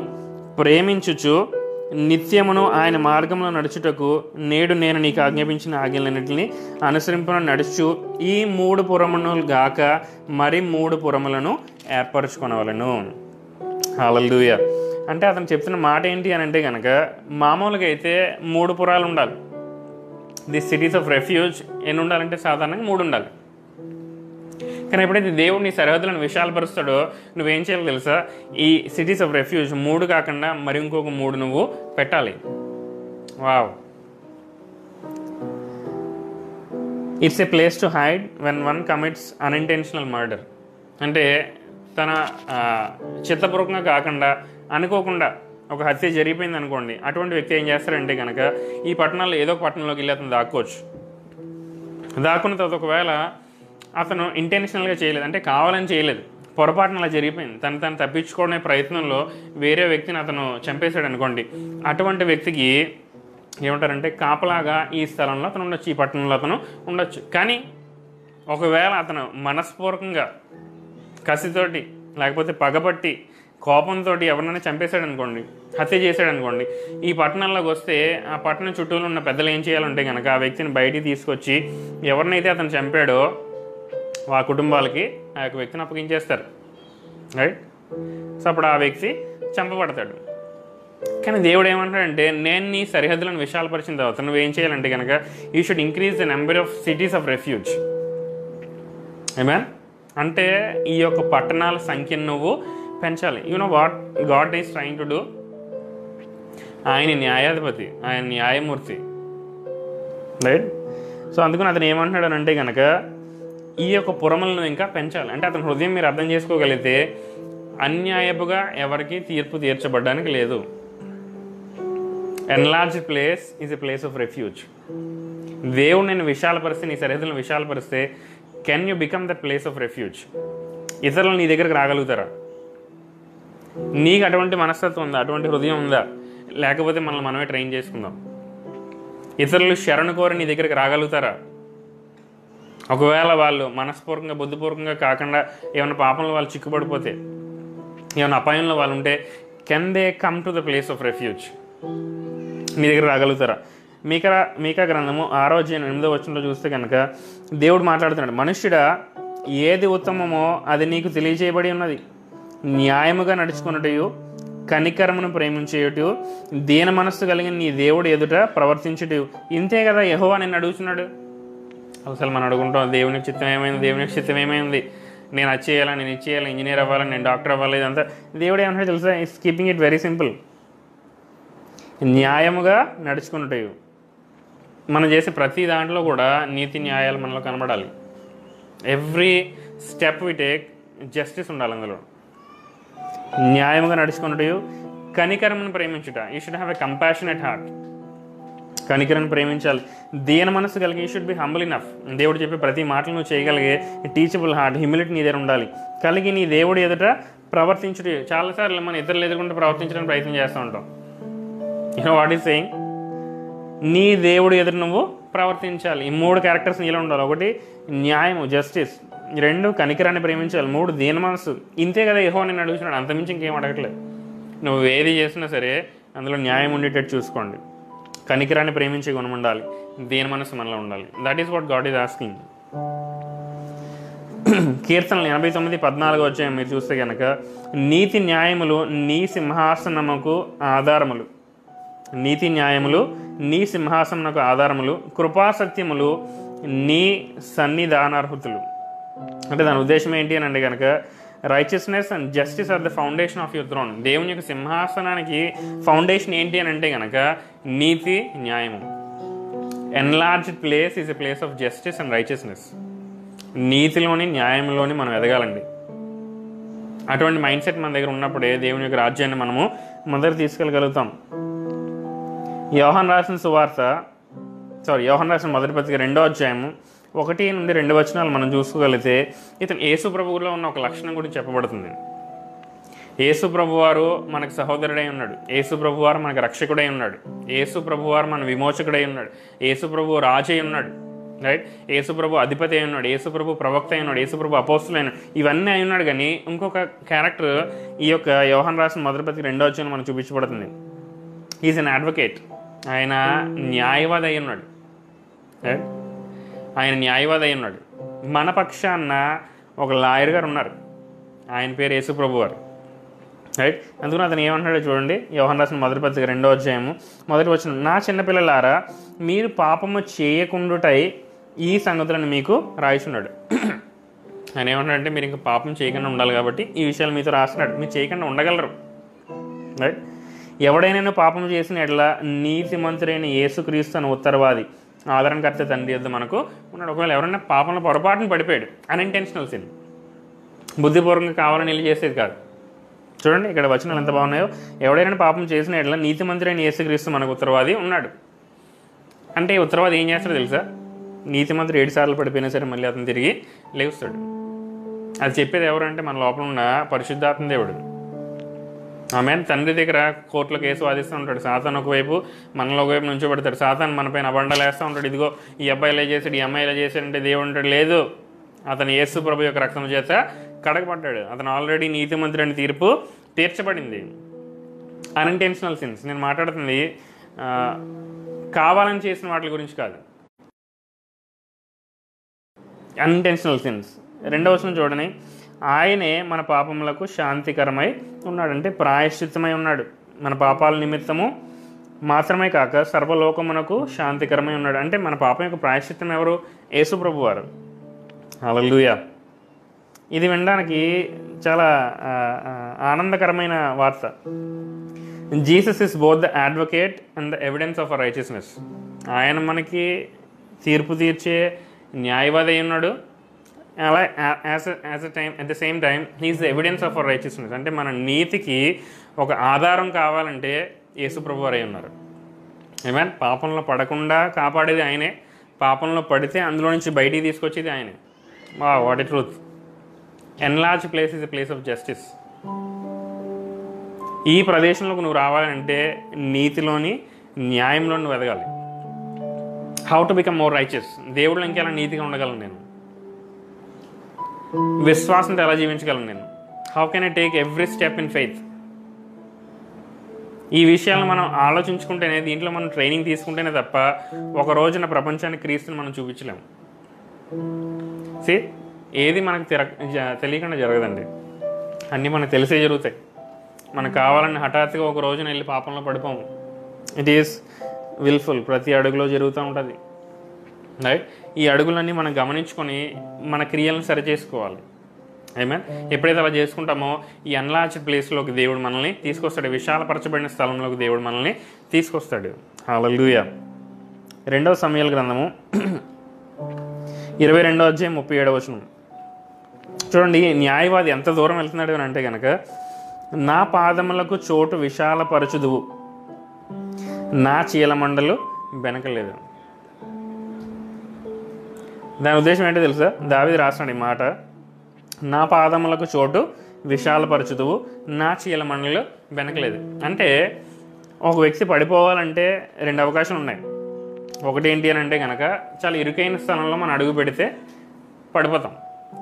ప్రేమించుచు నిత్యమును ఆయన మార్గంలో నడుచుటకు నేడు నేను నీకు ఆజ్ఞాపించిన ఆజ్ఞలన్నింటినీ అనుసరింపున నడుచు ఈ 3 పురములు గాక మరి 3 పురములను ఏర్పరచుకొనవలెను. హల్లెలూయా. అంటే అతను చెప్తున్న మాట ఏంటి అని అంటే కనుక, మామూలుగా అయితే 3 పురాలు ఉండాలి. ది సిటీస్ ఆఫ్ రెఫ్యూజ్ ఎన్ని ఉండాలంటే సాధారణంగా 3 ఉండాలి. కానీ ఎప్పుడైతే దేవుడు నీ సరిహద్దులను విశాలపరుస్తాడో నువ్వేం చేయాలి తెలుసా? ఈ సిటీస్ ఆఫ్ రెఫ్యూజ్ 3 కాకుండా మరి ఇంకొక 3 నువ్వు పెట్టాలి. Wow. It's a place to hide when one commits unintentional murder. అంటే తన చిత్తపూర్వకంగా కాకుండా అనుకోకుండా ఒక హత్య జరిగిపోయింది అనుకోండి, అటువంటి వ్యక్తి ఏం చేస్తారంటే కనుక ఈ పట్టణంలో ఏదో ఒక పట్టణంలోకి వెళ్ళి అతను దాక్కోవచ్చు. దాక్కున్న తర్వాత ఒకవేళ అతను ఇంటెన్షనల్గా చేయలేదు, అంటే కావాలని చేయలేదు, పొరపాటున అలా జరిగిపోయింది, తను తప్పించుకోవడమే ప్రయత్నంలో వేరే వ్యక్తిని అతను చంపేశాడు అనుకోండి, అటువంటి వ్యక్తికి ఏమంటారంటే కాపలాగా ఈ స్థలంలో అతను ఉండొచ్చు, ఈ పట్టణంలో అతను ఉండొచ్చు. కానీ ఒకవేళ అతను మనస్పూర్వకంగా కసితోటి లేకపోతే పగబట్టి కోపంతో ఎవరినైనా చంపేశాడు అనుకోండి, హత్య చేశాడు అనుకోండి, ఈ పట్టణంలోకి వస్తే ఆ పట్టణం చుట్టూలో ఉన్న పెద్దలు ఏం చేయాలంటే కనుక ఆ వ్యక్తిని బయటికి తీసుకొచ్చి ఎవరినైతే అతను చంపాడో ఆ కుటుంబాలకి ఆ యొక్క వ్యక్తిని అప్పగించేస్తారు. రైట్. సో అప్పుడు ఆ వ్యక్తి చంపబడతాడు. కానీ దేవుడు ఏమంటాడంటే, నేను నీ సరిహద్దులను విశాలపరిచిన తర్వాత నువ్వేం చేయాలంటే కనుక you should increase the number of cities of refuge. Amen. అంటే ఈ యొక్క పట్టణాల సంఖ్యను నువ్వు పెంచాలి. You know what God is trying to do? ఆయన న్యాయాధిపతి, ఆయన న్యాయమూర్తి. రైట్. సో అందుకని అతను ఏమంటున్నాడు అంటే కనుక ఈ యొక్క పురములను ఇంకా పెంచాలి. అంటే అతని హృదయం మీరు అర్థం చేసుకోగలిగితే అన్యాయపుగా ఎవరికి తీర్పు తీర్చబడ్డానికి లేదు. Enlarge place is a place of refuge. దేవుడు నేను విశాలపరిస్తే, నీ సరిహద్దులను విశాలపరిస్తే can you become that place of refuge? ఇతరులు నీ దగ్గరకు రాగలుగుతారా? నీకు అటువంటి మనస్తత్వం ఉందా? అటువంటి హృదయం ఉందా? లేకపోతే మనల్ని మనమే ట్రైన్ చేసుకుందాం. ఇతరులు శరణు కోరి నీ దగ్గరికి రాగలుగుతారా? ఒకవేళ వాళ్ళు మనస్పూర్వకంగా బుద్ధిపూర్వకంగా కాకుండా ఏమైనా పాపంలో వాళ్ళు చిక్కుపడిపోతే, ఏమైనా అపాయంలో వాళ్ళు ఉంటే can they come to the place of refuge? నీ దగ్గర రాగలుగుతారా? మీకా గ్రంథము 6:8 చూస్తే కనుక దేవుడు మాట్లాడుతున్నాడు, మనుష్యుడా ఏది ఉత్తమమో అది నీకు తెలియజేయబడి ఉన్నది, న్యాయముగా నడుచుకున్నటయు కనికరమును ప్రేమించేయటయు దీన మనస్సు కలిగిన నీ దేవుడు ఎదుట ప్రవర్తించుటయు. ఇంతే కదా యెహోవా నిన్ను అడుగుతున్నాడు. అసలు మనం అడుగుంటాం దేవునికి చిత్తం ఏమైంది, దేవునికి చిత్తం ఏమైంది, నేను అది చేయాలా, నేను ఇది చేయాలి, ఇంజనీర్ అవ్వాలి, నేను డాక్టర్ అవ్వాలి, ఇదంతా దేవుడు ఏమన్నా తెలుసా? It's keeping it very simple. న్యాయముగా నడుచుకున్నటయు. మనం చేసే ప్రతి దాంట్లో కూడా నీతి న్యాయాలు మనలో కనబడాలి. Every step we take justice ఉండాలి అందులో. న్యాయముగా నడుచుకున్నటయు కనికరమును ప్రేమించుట. You should have a compassionate heart. కనికరను ప్రేమించాలి. దీన మనసు కలిగి you should be humble enough. దేవుడు చెప్పే ప్రతి మాటలు నువ్వు చేయగలిగే టీచబుల్ హార్ట్, హ్యూమిలిటీ నీ దగ్గర ఉండాలి. కలిగి నీ దేవుడు ఎదుట ప్రవర్తించుట. చాలాసార్లు మనం ఇతరులు ఎదుర్కొంటూ ప్రవర్తించడానికి ప్రయత్నం చేస్తూ ఉంటాం. You know what is saying? నీ దేవుడు ఎదురు నువ్వు ప్రవర్తించాలి. ఈ 3 క్యారెక్టర్స్ నీలో ఉండాలి. 1 న్యాయము, జస్టిస్. 2 కనికరాన్ని ప్రేమించాలి. 3 దీన మనసు. ఇంతే కదా యెహోవా నిన్ను అడుగుతున్నాడు, అంతమించి ఇంకేం అడగట్లేదు. నువ్వు ఏది చేసినా సరే అందులో న్యాయం ఉండేటట్టు చూసుకోండి. కనికరాన్ని ప్రేమించే గుణం ఉండాలి, దీన మనసు మనలో ఉండాలి. That is what God is asking. కీర్తనలు 89:14 మీరు చూస్తే కనుక, నీతి న్యాయములు నీ సింహాసనముకు ఆధారములు. నీతి న్యాయములు నీ సింహాసనమునకు ఆధారములు, కృపాసత్యములు నీ సన్నిధానార్హుతులు. అంటే దాని ఉద్దేశం ఏంటి అని అంటే కనుక, righteousness and justice are the foundation of your throne. దేవుని యొక్క సింహాసనానికి ఫౌండేషన్ ఏంటి అని అంటే కనుక నీతి న్యాయము. Enlarged place is a place of justice and righteousness. నీతిలోని న్యాయంలోని మనం ఎదగాలండి. అటువంటి మైండ్ సెట్ మన దగ్గర ఉన్నప్పుడే దేవుని యొక్క రాజ్యాన్ని మనము మొదలు తీసుకెళ్ళగలుగుతాం. యోహాను రాసిన మొదటి పత్రిక 2వ అధ్యాయము 1-2 మనం చూసుకోగలిగితే, ఇతను యేసు ప్రభువులో ఉన్న ఒక లక్షణం గురించి చెప్పబడుతుంది. యేసు ప్రభువారు మనకు సహోదరుడై ఉన్నాడు, యేసు ప్రభువారు మనకు రక్షకుడై ఉన్నాడు, యేసు ప్రభువారు మన విమోచకుడై ఉన్నాడు, యేసు ప్రభువు రాజై ఉన్నాడు, రైట్? యేసు ప్రభు అధిపతి అయి ఉన్నాడు, యేసు ప్రభు ప్రవక్త అయి ఉన్నాడు, యేసు ప్రభు అపోస్తులు అయినాడు. ఇవన్నీ అయి ఉన్నాడు. కానీ ఇంకొక క్యారెక్టర్ ఈ యొక్క యోహాను రాసిన మొదటి పత్రిక 2వ అధ్యాయంలో మనకు చూపించబడుతుంది. Is an advocate. ఆయన న్యాయవాది అయి ఉన్నాడు, రైట్? ఆయన న్యాయవాది అయి ఉన్నాడు. మన పక్షాన ఒక లాయర్ గారు ఉన్నారు, ఆయన పేరు యేసు ప్రభు వారు, రైట్? అందుకని అతను ఏమంటున్నాడో చూడండి. యోహాను రాసిన మొదటి పత్రిక 2వ అధ్యాయము 1వ వచనం, నా చిన్నపిల్లలారా మీరు పాపము చేయకుండుటై ఈ సంగతులను మీకు రాయిస్తున్నాడు. ఆయన ఏమంటున్నాడంటే, మీరు ఇంకా పాపం చేయకుండా ఉండాలి కాబట్టి ఈ విషయాలు మీతో రాస్తున్నాడు. మీరు చేయకుండా ఉండగలరు, రైట్? ఎవడైనా పాపం చేసిన ఎడల నీతిమంతుడైన యేసుక్రీస్తు అనే ఉత్తరవాది, ఆదరణకర్త తండ్రి యొద్ద మనకు ఉన్నాడు. ఒకవేళ ఎవరైనా పాపంలో పొరపాటును పడిపోయాడు, అన్ఇంటెన్షనల్ సిన్, బుద్ధిపూర్వకంగా కావాలని వెళ్ళి చేసేది కాదు. చూడండి ఇక్కడ వచనాలు ఎంత బాగున్నాయో. ఎవడైనా పాపం చేసిన ఎడల నీతిమంతుడైన యేసుక్రీస్తు మనకు ఉత్తరవాది ఉన్నాడు. అంటే ఉత్తరవాది ఏం చేస్తాడో తెలుసా? నీతిమంతుడు 7 సార్లు పడిపోయినా సరే మళ్ళీ అతను తిరిగి లేస్తాడు. అది చెప్పేది ఎవరంటే మన లోపల ఉన్న పరిశుద్ధాత్మ దేవుడు. ఆమె తండ్రి దగ్గర కోర్టులో కేసు వాదిస్తూ ఉంటాడు. సాతాను ఒకవైపు, మనలో ఒకవైపు నుంచోబెడతాడు. సాతాను మనపైన అబండాలు వేస్తూ ఉంటాడు. ఇదిగో ఈ అబ్బాయి ఇలా చేశాడు, ఈ అమ్మాయి ఇలా చేశాడంటే దేవుడు అంటాడు, లేదు, అతను యేసు ప్రభు యొక్క రక్తం చేత కడగబడ్డాడు, అతను ఆల్రెడీ నీతిమంతుడని తీర్పు తీర్చబడింది. Unintentional since. నేను మాట్లాడుతుంది కావాలని చేసిన వాటి గురించి కాదు, అన్ఇంటెన్షనల్ సిన్స్. 2వ వచనం చూడండి, ఆయనే మన పాపములకు శాంతికరమై ఉన్నాడంటే ప్రాయశ్చిత్తమై ఉన్నాడు. మన పాపాల నిమిత్తము మాత్రమే కాక సర్వలోకమునకు శాంతికరమై ఉన్నాడు. అంటే మన పాపం యొక్క ప్రాయశ్చిత్తం ఎవరు? యేసు ప్రభు వారు. హల్లెలూయా. ఇది వినడానికి చాలా ఆనందకరమైన వార్త. Jesus is both the advocate and the evidence of our righteousness. ఆయన మనకి తీర్పు తీర్చే న్యాయవాది అయి ఉన్నాడు. అలా at the same time he is the evidence of our righteousness. అంటే మన నీతికి ఒక ఆధారం కావాలంటే యేసు ప్రభు వారు అయి ఉన్నారు. ఏమైనా పాపంలో పడకుండా కాపాడేది ఆయనే, పాపంలో పడితే అందులో నుంచి బయటికి తీసుకొచ్చేది ఆయనే. What a truth. Enlarge place is a place of justice. ఈ ప్రదేశంలోకి నువ్వు రావాలంటే నీతిలోని, న్యాయంలో నువ్వు ఎదగాలి. How to become more righteous. దేవుడు ఇంకెలా నీతిగా ఉండగలను నేను? విశ్వాసంతో ఎలా జీవించగలను నేను? How can I take every step in faith? ఈ విషయాలను మనం ఆలోచించుకుంటేనే, దీంట్లో మనం ట్రైనింగ్ తీసుకుంటేనే తప్ప ఒక రోజున ప్రపంచానికి క్రీస్తుని మనం చూపించలేము. ఏది మనకు తెలియకుండా జరగదండి, అన్నీ మనకు తెలిసే జరుగుతాయి. మనకు కావాలని హఠాత్తుగా ఒక రోజున వెళ్ళి పాపంలో పడిపోము. ఇట్ ఈస్ విల్ఫుల్, ప్రతి అడుగులో జరుగుతూ ఉంటుంది. రైట్? ఈ అడుగులన్నీ మనం గమనించుకొని మన క్రియలను సరిచేసుకోవాలి. మీన్ ఎప్పుడైతే అలా చేసుకుంటామో ఈ అన్లార్జ్డ్ ప్లేస్లోకి దేవుడు మనల్ని తీసుకొస్తాడు, విశాలపరచబడిన స్థలంలోకి దేవుడు మనల్ని తీసుకొస్తాడు. హల్లెలూయా. 2 సమూయేలు గ్రంథము 22వ అధ్యాయం 37వ వచనం చూడండి. న్యాయవాది ఎంత దూరం వెళ్తున్నాడు అని అంటే కనుక, నా పాదములకు చోటు విశాలపరచుదువు, నా చీలమండలు బెనకలేదు. దాని ఉద్దేశం ఏంటో తెలుసా? దావీదు రాస్తాడు ఈ మాట, నా పాదములకు చోటు విశాలపరచుదువు, నా చీలమండలు బెనకలేదు. అంటే ఒక వ్యక్తి పడిపోవాలంటే 2 అవకాశాలు ఉన్నాయి. ఒకటి ఏంటి అని అంటే కనుక, చాలా ఇరుకైన స్థలంలో మనం అడుగు పెడితే పడిపోతాం.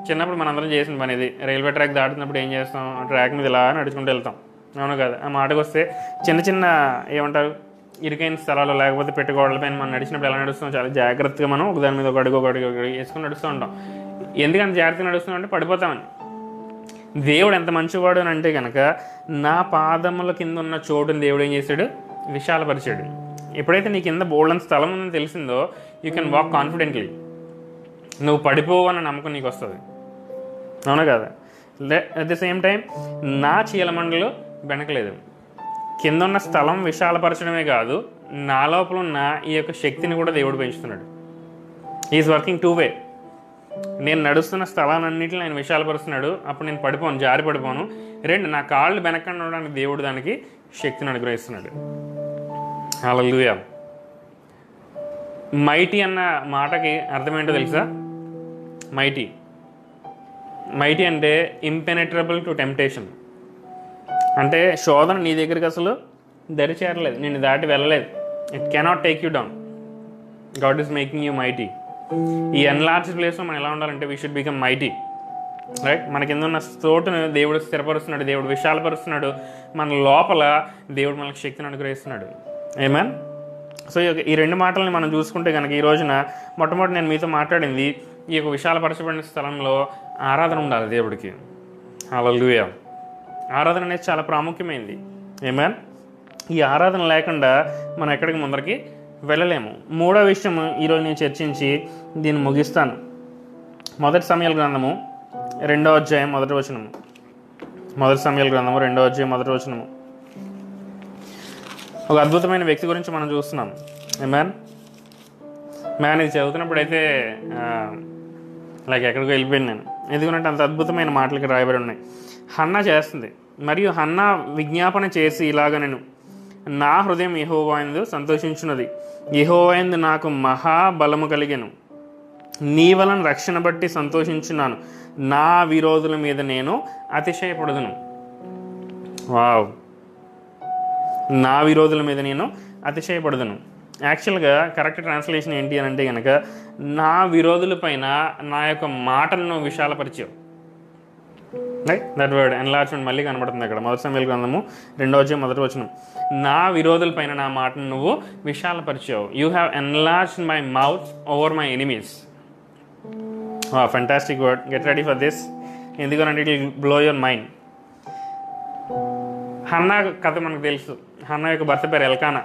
చిన్నప్పుడు మనందరం చేసిన పని ఇది. రైల్వే ట్రాక్ దాటుతున్నప్పుడు ఏం చేస్తాం? ఆ ట్రాక్ మీద ఇలా నడుచుకుంటూ వెళ్తాం, అవును కదా? ఆ మాటకు వస్తే చిన్న చిన్న ఏమంటారు, ఇరుకైన స్థలాలు లేకపోతే పెట్టుకోవడం పైన మనం నడిచినప్పుడు ఎలా నడుస్తాం? చాలా జాగ్రత్తగా మనం ఒకదాని మీద ఒక అడుగు వేసుకొని నడుస్తూ ఉంటాం. ఎందుకంటే జాగ్రత్తగా నడుస్తున్నాం అంటే పడిపోతామని. దేవుడు ఎంత మంచివాడు అని అంటే కనుక, నా పాదముల కింద ఉన్న చోటుని దేవుడు ఏం చేశాడు? విశాలపరిచాడు. ఎప్పుడైతే నీ కింద బోల్డన్ స్థలం ఉందని తెలిసిందో, యూ కెన్ వాక్ కాన్ఫిడెంట్లీ. నువ్వు పడిపోవన్న నమ్మకం నీకు వస్తుంది, అవునా కదా? అట్ ది సేమ్ టైం నా చీలమండలు బెనకలేదు. కింద ఉన్న స్థలం విశాలపరచడమే కాదు, నా లోపల ఉన్న ఈ యొక్క శక్తిని కూడా దేవుడు పెంచుతున్నాడు. ఈజ్ వర్కింగ్ 2 వే. నేను నడుస్తున్న స్థలాలన్నింటినీ ఆయన విశాలపరుస్తున్నాడు. అప్పుడు నేను పడిపోను, జారి పడిపోను. 2, నా కాళ్ళు వెనక్కుండా ఉండడానికి దేవుడు దానికి శక్తిని అనుగ్రహిస్తున్నాడు. హల్లెలూయా. మైటీ అన్న మాటకి అర్థం ఏంటో తెలుసా? మైటీ అంటే ఇంపెనెట్రబుల్ టు టెంప్టేషన్. అంటే శోధన నీ దగ్గరికి అసలు దరి చేరలేదు, నిన్ను దాటి వెళ్ళలేదు. It cannot take you down. God is making you mighty. ఈ ఎన్లార్జ్డ్ ప్లేస్లో మనం ఎలా ఉండాలంటే we should become mighty. Right? మన కింద ఉన్న చోటును దేవుడు స్థిరపరుస్తున్నాడు, దేవుడు విశాలపరుస్తున్నాడు. మన లోపల దేవుడు మనకు శక్తిని అనుగ్రహిస్తున్నాడు. ఆమేన్. సో ఈ 2 మాటలని మనం చూసుకుంటే కనుక, ఈ రోజున మొట్టమొదటి నేను మీతో మాట్లాడింది, ఈ యొక్క విశాలపరచబడిన స్థలంలో ఆరాధన ఉండాలి దేవుడికి. హల్లెలూయా. ఆరాధన అనేది చాలా ప్రాముఖ్యమైనది. ఆమేన్. ఈ ఆరాధన లేకుండా మనం ఎక్కడికి ముందరికి వెళ్ళలేము. 3వ విషయం ఈరోజు నేను చర్చించి దీన్ని ముగిస్తాను. 1 సమూయేలు గ్రంథము 2వ అధ్యాయం 1వ వచనము. 1 సమూయేలు గ్రంథము 2వ అధ్యాయం 1వ వచనము. ఒక అద్భుతమైన వ్యక్తి గురించి మనం చూస్తున్నాం. ఆమేన్. ఇది చదువుతున్నప్పుడు అయితే ఎక్కడికో వెళ్ళిపోయాను నేను. ఎందుకంటే అంత అద్భుతమైన మాటలకి రాయబడి ఉన్నాయి. హన్నా చేస్తుంది, మరియు హన్నా విజ్ఞాపన చేసి ఇలాగ, నేను నా హృదయం యెహోవాయందు సంతోషించున్నది, యెహోవాయందు నాకు మహాబలము కలిగెను, నీ వలన రక్షణ బట్టి సంతోషించున్నాను, నా విరోధుల మీద నేను అతిశయపడుదును. వావ్. నా విరోధుల మీద నేను అతిశయపడుదును. యాక్చువల్గా కరెక్ట్ ట్రాన్స్లేషన్ ఏంటి అని అంటే కనుక, నా విరోధుల పైన నా యొక్క మాటలను విశాలపరిచావు. రైట్? దట్ వర్డ్ ఎన్లార్జ్మెంట్ మళ్ళీ కనబడుతుంది అక్కడ. 1 సమూయేలు గ్రంథము 2వ అధ్యాయం 1వ వచనం. నా విరోధుల పైన నా మాటను నువ్వు విశాలపరిచావు. You have enlarged my mouth over my enemies. Fantastic word. Get ready for this. ఎందుకంటే it will blow your mind. Hannah కథ మనకు తెలుసు. హన్నా యొక్క భర్త పేరు ఎల్కానా.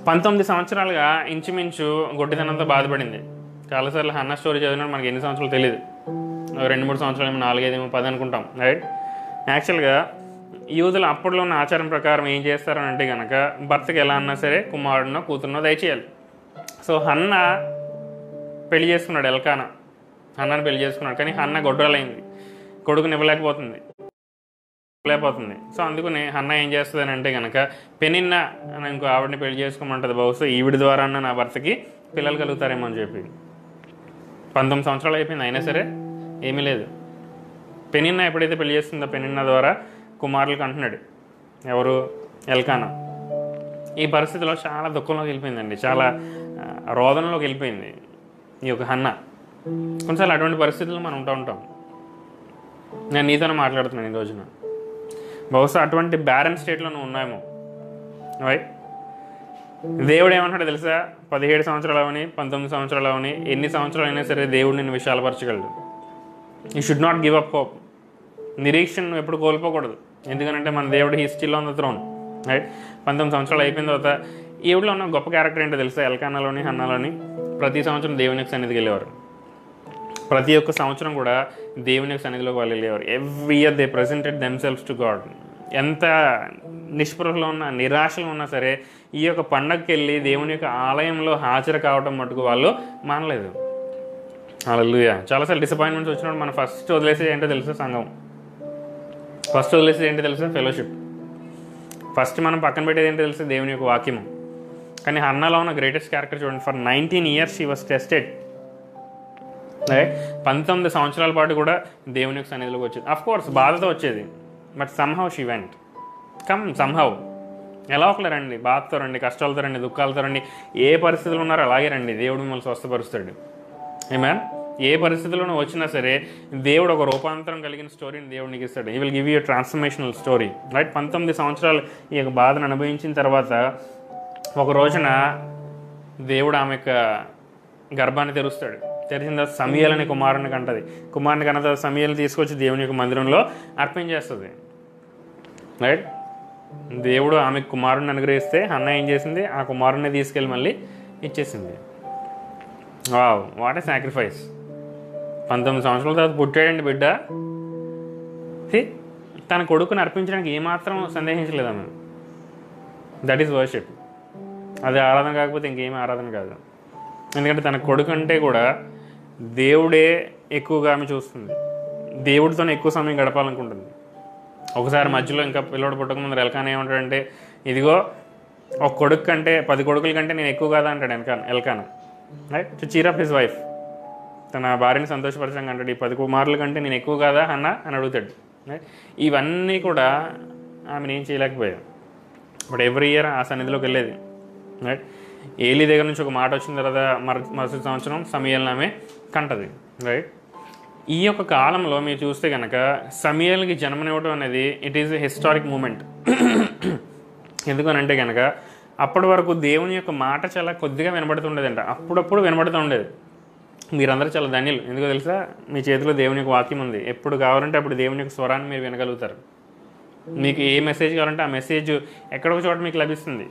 19 సంవత్సరాలుగా ఇంచుమించు గొడ్డితనంతో బాధపడింది. చాలాసార్లు హన్నా స్టోరీ చదివినప్పుడు మనకి ఎన్ని సంవత్సరాలు తెలియదు. 2-3 సంవత్సరాలు ఏమో, 4, 5, 10 అనుకుంటాం. రైట్? యాక్చువల్గా యూదులు అప్పట్లో ఉన్న ఆచారం ప్రకారం ఏం చేస్తారని అంటే కనుక, భర్తకి ఎలా అన్నా సరే కుమారుడినో కూతురునో దయచేయాలి. సో హన్నా పెళ్లి చేసుకున్నాడు, ఎల్కానా హన్నాను పెళ్లి చేసుకున్నాడు. కానీ హన్నా గొడ్రాలైంది, కొడుకుని ఇవ్వలేకపోతుంది. సో అందుకని హన్నా ఏం చేస్తుంది అని అంటే కనుక, పెనిన్నా అని ఇంకో ఆవిడని పెళ్లి చేసుకోమంటుంది. బహుశా ఈవిడి ద్వారా నా భర్తకి పిల్లలు కలుగుతారేమో అని చెప్పి. 19 సంవత్సరాలు అయిపోయింది, అయినా సరే ఏమీ లేదు. పెనిన్నా ఎప్పుడైతే పెళ్లి చేస్తుందో, పెనిన్నా ద్వారా కుమారులకు అంటున్నాడు. ఎవరు? ఎల్కానా. ఈ పరిస్థితిలో చాలా దుఃఖంలోకి వెళ్ళిపోయిందండి, చాలా రోదనలోకి వెళ్ళిపోయింది ఈ యొక్క హన్నా. కొన్నిసార్లు అటువంటి పరిస్థితుల్లో మనం ఉంటాం. నేను నీతోనే మాట్లాడుతున్నాను ఈ రోజున. బహుశా అటువంటి బ్యారెన్ స్టేట్లో నువ్వు ఉన్నాయేమో. రైట్. దేవుడు ఏమంటాడు తెలుసా? 17 సంవత్సరాలు అవని, 19 సంవత్సరాలు అవని, ఎన్ని సంవత్సరాలు అయినా సరే దేవుడు నిన్ను విశాలపరచగలడు. You should not give up hope. నిరీక్షణ ఎప్పుడు కోల్పోకూడదు. ఎందుకంటే మన దేవుడు he still on the throne. Right. 19 సంవత్సరాలు అయిపోయిన తర్వాత ఈవిడలో ఉన్న గొప్ప క్యారెక్టర్ ఏంటో తెలుసా? ఎల్కానాలోని హన్నాలోని ప్రతి సంవత్సరం దేవుని యొక్క సన్నిధికి వెళ్ళేవారు. ప్రతి ఒక్క సంవత్సరం కూడా దేవుని యొక్క సన్నిధిలోకి వాళ్ళు వెళ్ళేవారు. Every year they presented themselves to God. ఎంత నిస్పృహలో ఉన్నా, నిరాశలో ఉన్నా సరే ఈ యొక్క పండగకి వెళ్ళి దేవుని యొక్క ఆలయంలో హాజరు కావడం మటుకు వాళ్ళు మానలేదు. హల్లెలూయా. చాలాసార్లు డిసప్పాయింట్మెంట్స్ వచ్చినప్పుడు మనం ఫస్ట్ వదిలేసేది ఏంటో తెలుసా? సంఘం. ఫస్ట్ వదిలేసేది ఏంటో తెలుసా? ఫెలోషిప్. ఫస్ట్ మనం పక్కన పెట్టేది ఏంటో తెలుసా? దేవుని యొక్క వాక్యము. కానీ హన్నాలో ఉన్న గ్రేటెస్ట్ క్యారెక్టర్ చూడండి. For 19 years she was tested. 19 సంవత్సరాల పాటు కూడా దేవుని యొక్క సన్నిధిలోకి వచ్చేది. అఫ్ కోర్స్ బాధతో వచ్చేది, but somehow she went. Somehow ఎలా ఒకళ్ళు రండి, బాధతో రండి, కష్టాలతో రండి, దుఃఖాలతో రండి, ఏ పరిస్థితులు ఉన్నారో అలాగే రండి, దేవుడు మిమ్మల్ని స్వస్థపరుస్తాడు. ఆమేన్. ఏ పరిస్థితుల్లోనూ వచ్చినా సరే దేవుడు ఒక రూపాంతరం కలిగిన స్టోరీని దేవుడు నీకు ఇస్తాడు. He will give you transformational story. Right. 19 సంవత్సరాలు ఈ యొక్క బాధను అనుభవించిన తర్వాత ఒక రోజున దేవుడు ఆమె యొక్క గర్భాన్ని తెరుస్తాడు. తెరిచిన తర్వాత సమూయేలు అనే కుమారుని కంటది. కుమారుని కన్న తర్వాత సమూయేలు తీసుకొచ్చి దేవుని యొక్క మందిరంలో అర్పించేస్తుంది. రైట్. దేవుడు ఆమెకు కుమారుడిని అనుగ్రహిస్తే హన్నా ఏం చేసింది? ఆ కుమారుడిని తీసుకెళ్ళి మళ్ళీ ఇచ్చేసింది. Wow, what a sacrifice. 19 సంవత్సరాల తర్వాత పుట్టాడండి బిడ్డ. తన కొడుకుని అర్పించడానికి ఏమాత్రం సందేహించలేదు ఆమె. That is worship. అది ఆరాధన కాకపోతే ఇంకేమీ ఆరాధన కాదు. ఎందుకంటే తన కొడుకు అంటే కూడా దేవుడే ఎక్కువగా ఆమె చూస్తుంది. దేవుడితోనే ఎక్కువ సమయం గడపాలనుకుంటుంది. ఒకసారి మధ్యలో ఇంకా పిల్లడు పుట్టక ముందు ఎల్కానా ఏమంటాడంటే, ఇదిగో ఒక కొడుకు కంటే 10 కొడుకుల కంటే నేను ఎక్కువ కాదా అంటాడు Elkanah. Right. To cheer up his wife. తన భార్యని సంతోషపరచంగా అంటాడు, ఈ 10 కుమారుల కంటే నేను ఎక్కువ కాదా అన్న అని అడుగుతాడు. రైట్. ఇవన్నీ కూడా ఆమెను ఏం చేయలేకపోయాడు. బట్ ఎవ్రీ ఇయర్ ఆ సన్నిధిలోకి వెళ్ళేది. రైట్. ఏలీ దగ్గర నుంచి ఒక మాట వచ్చిన తర్వాత మరుసటి సంవత్సరం సమూయేలుని ఆమె కంటది. రైట్. ఈ యొక్క కాలంలో మీరు చూస్తే కనుక సమూయేలుకి జన్మనివ్వడం అనేది it is a historic moment. ఎందుకనంటే కనుక అప్పటి వరకు దేవుని యొక్క మాట చాలా కొద్దిగా వినబడుతుండేదంట. అప్పుడప్పుడు వినబడుతూ ఉండేది. మీరందరూ చాలా ధన్యులు. ఎందుకో తెలుసా? మీ చేతిలో దేవుని యొక్క వాక్యం ఉంది. ఎప్పుడు కావాలంటే అప్పుడు దేవుని యొక్క స్వరాన్ని మీరు వినగలుగుతారు. మీకు ఏ మెసేజ్ కావాలంటే ఆ మెసేజ్ ఎక్కడొక చోట మీకు లభిస్తుంది.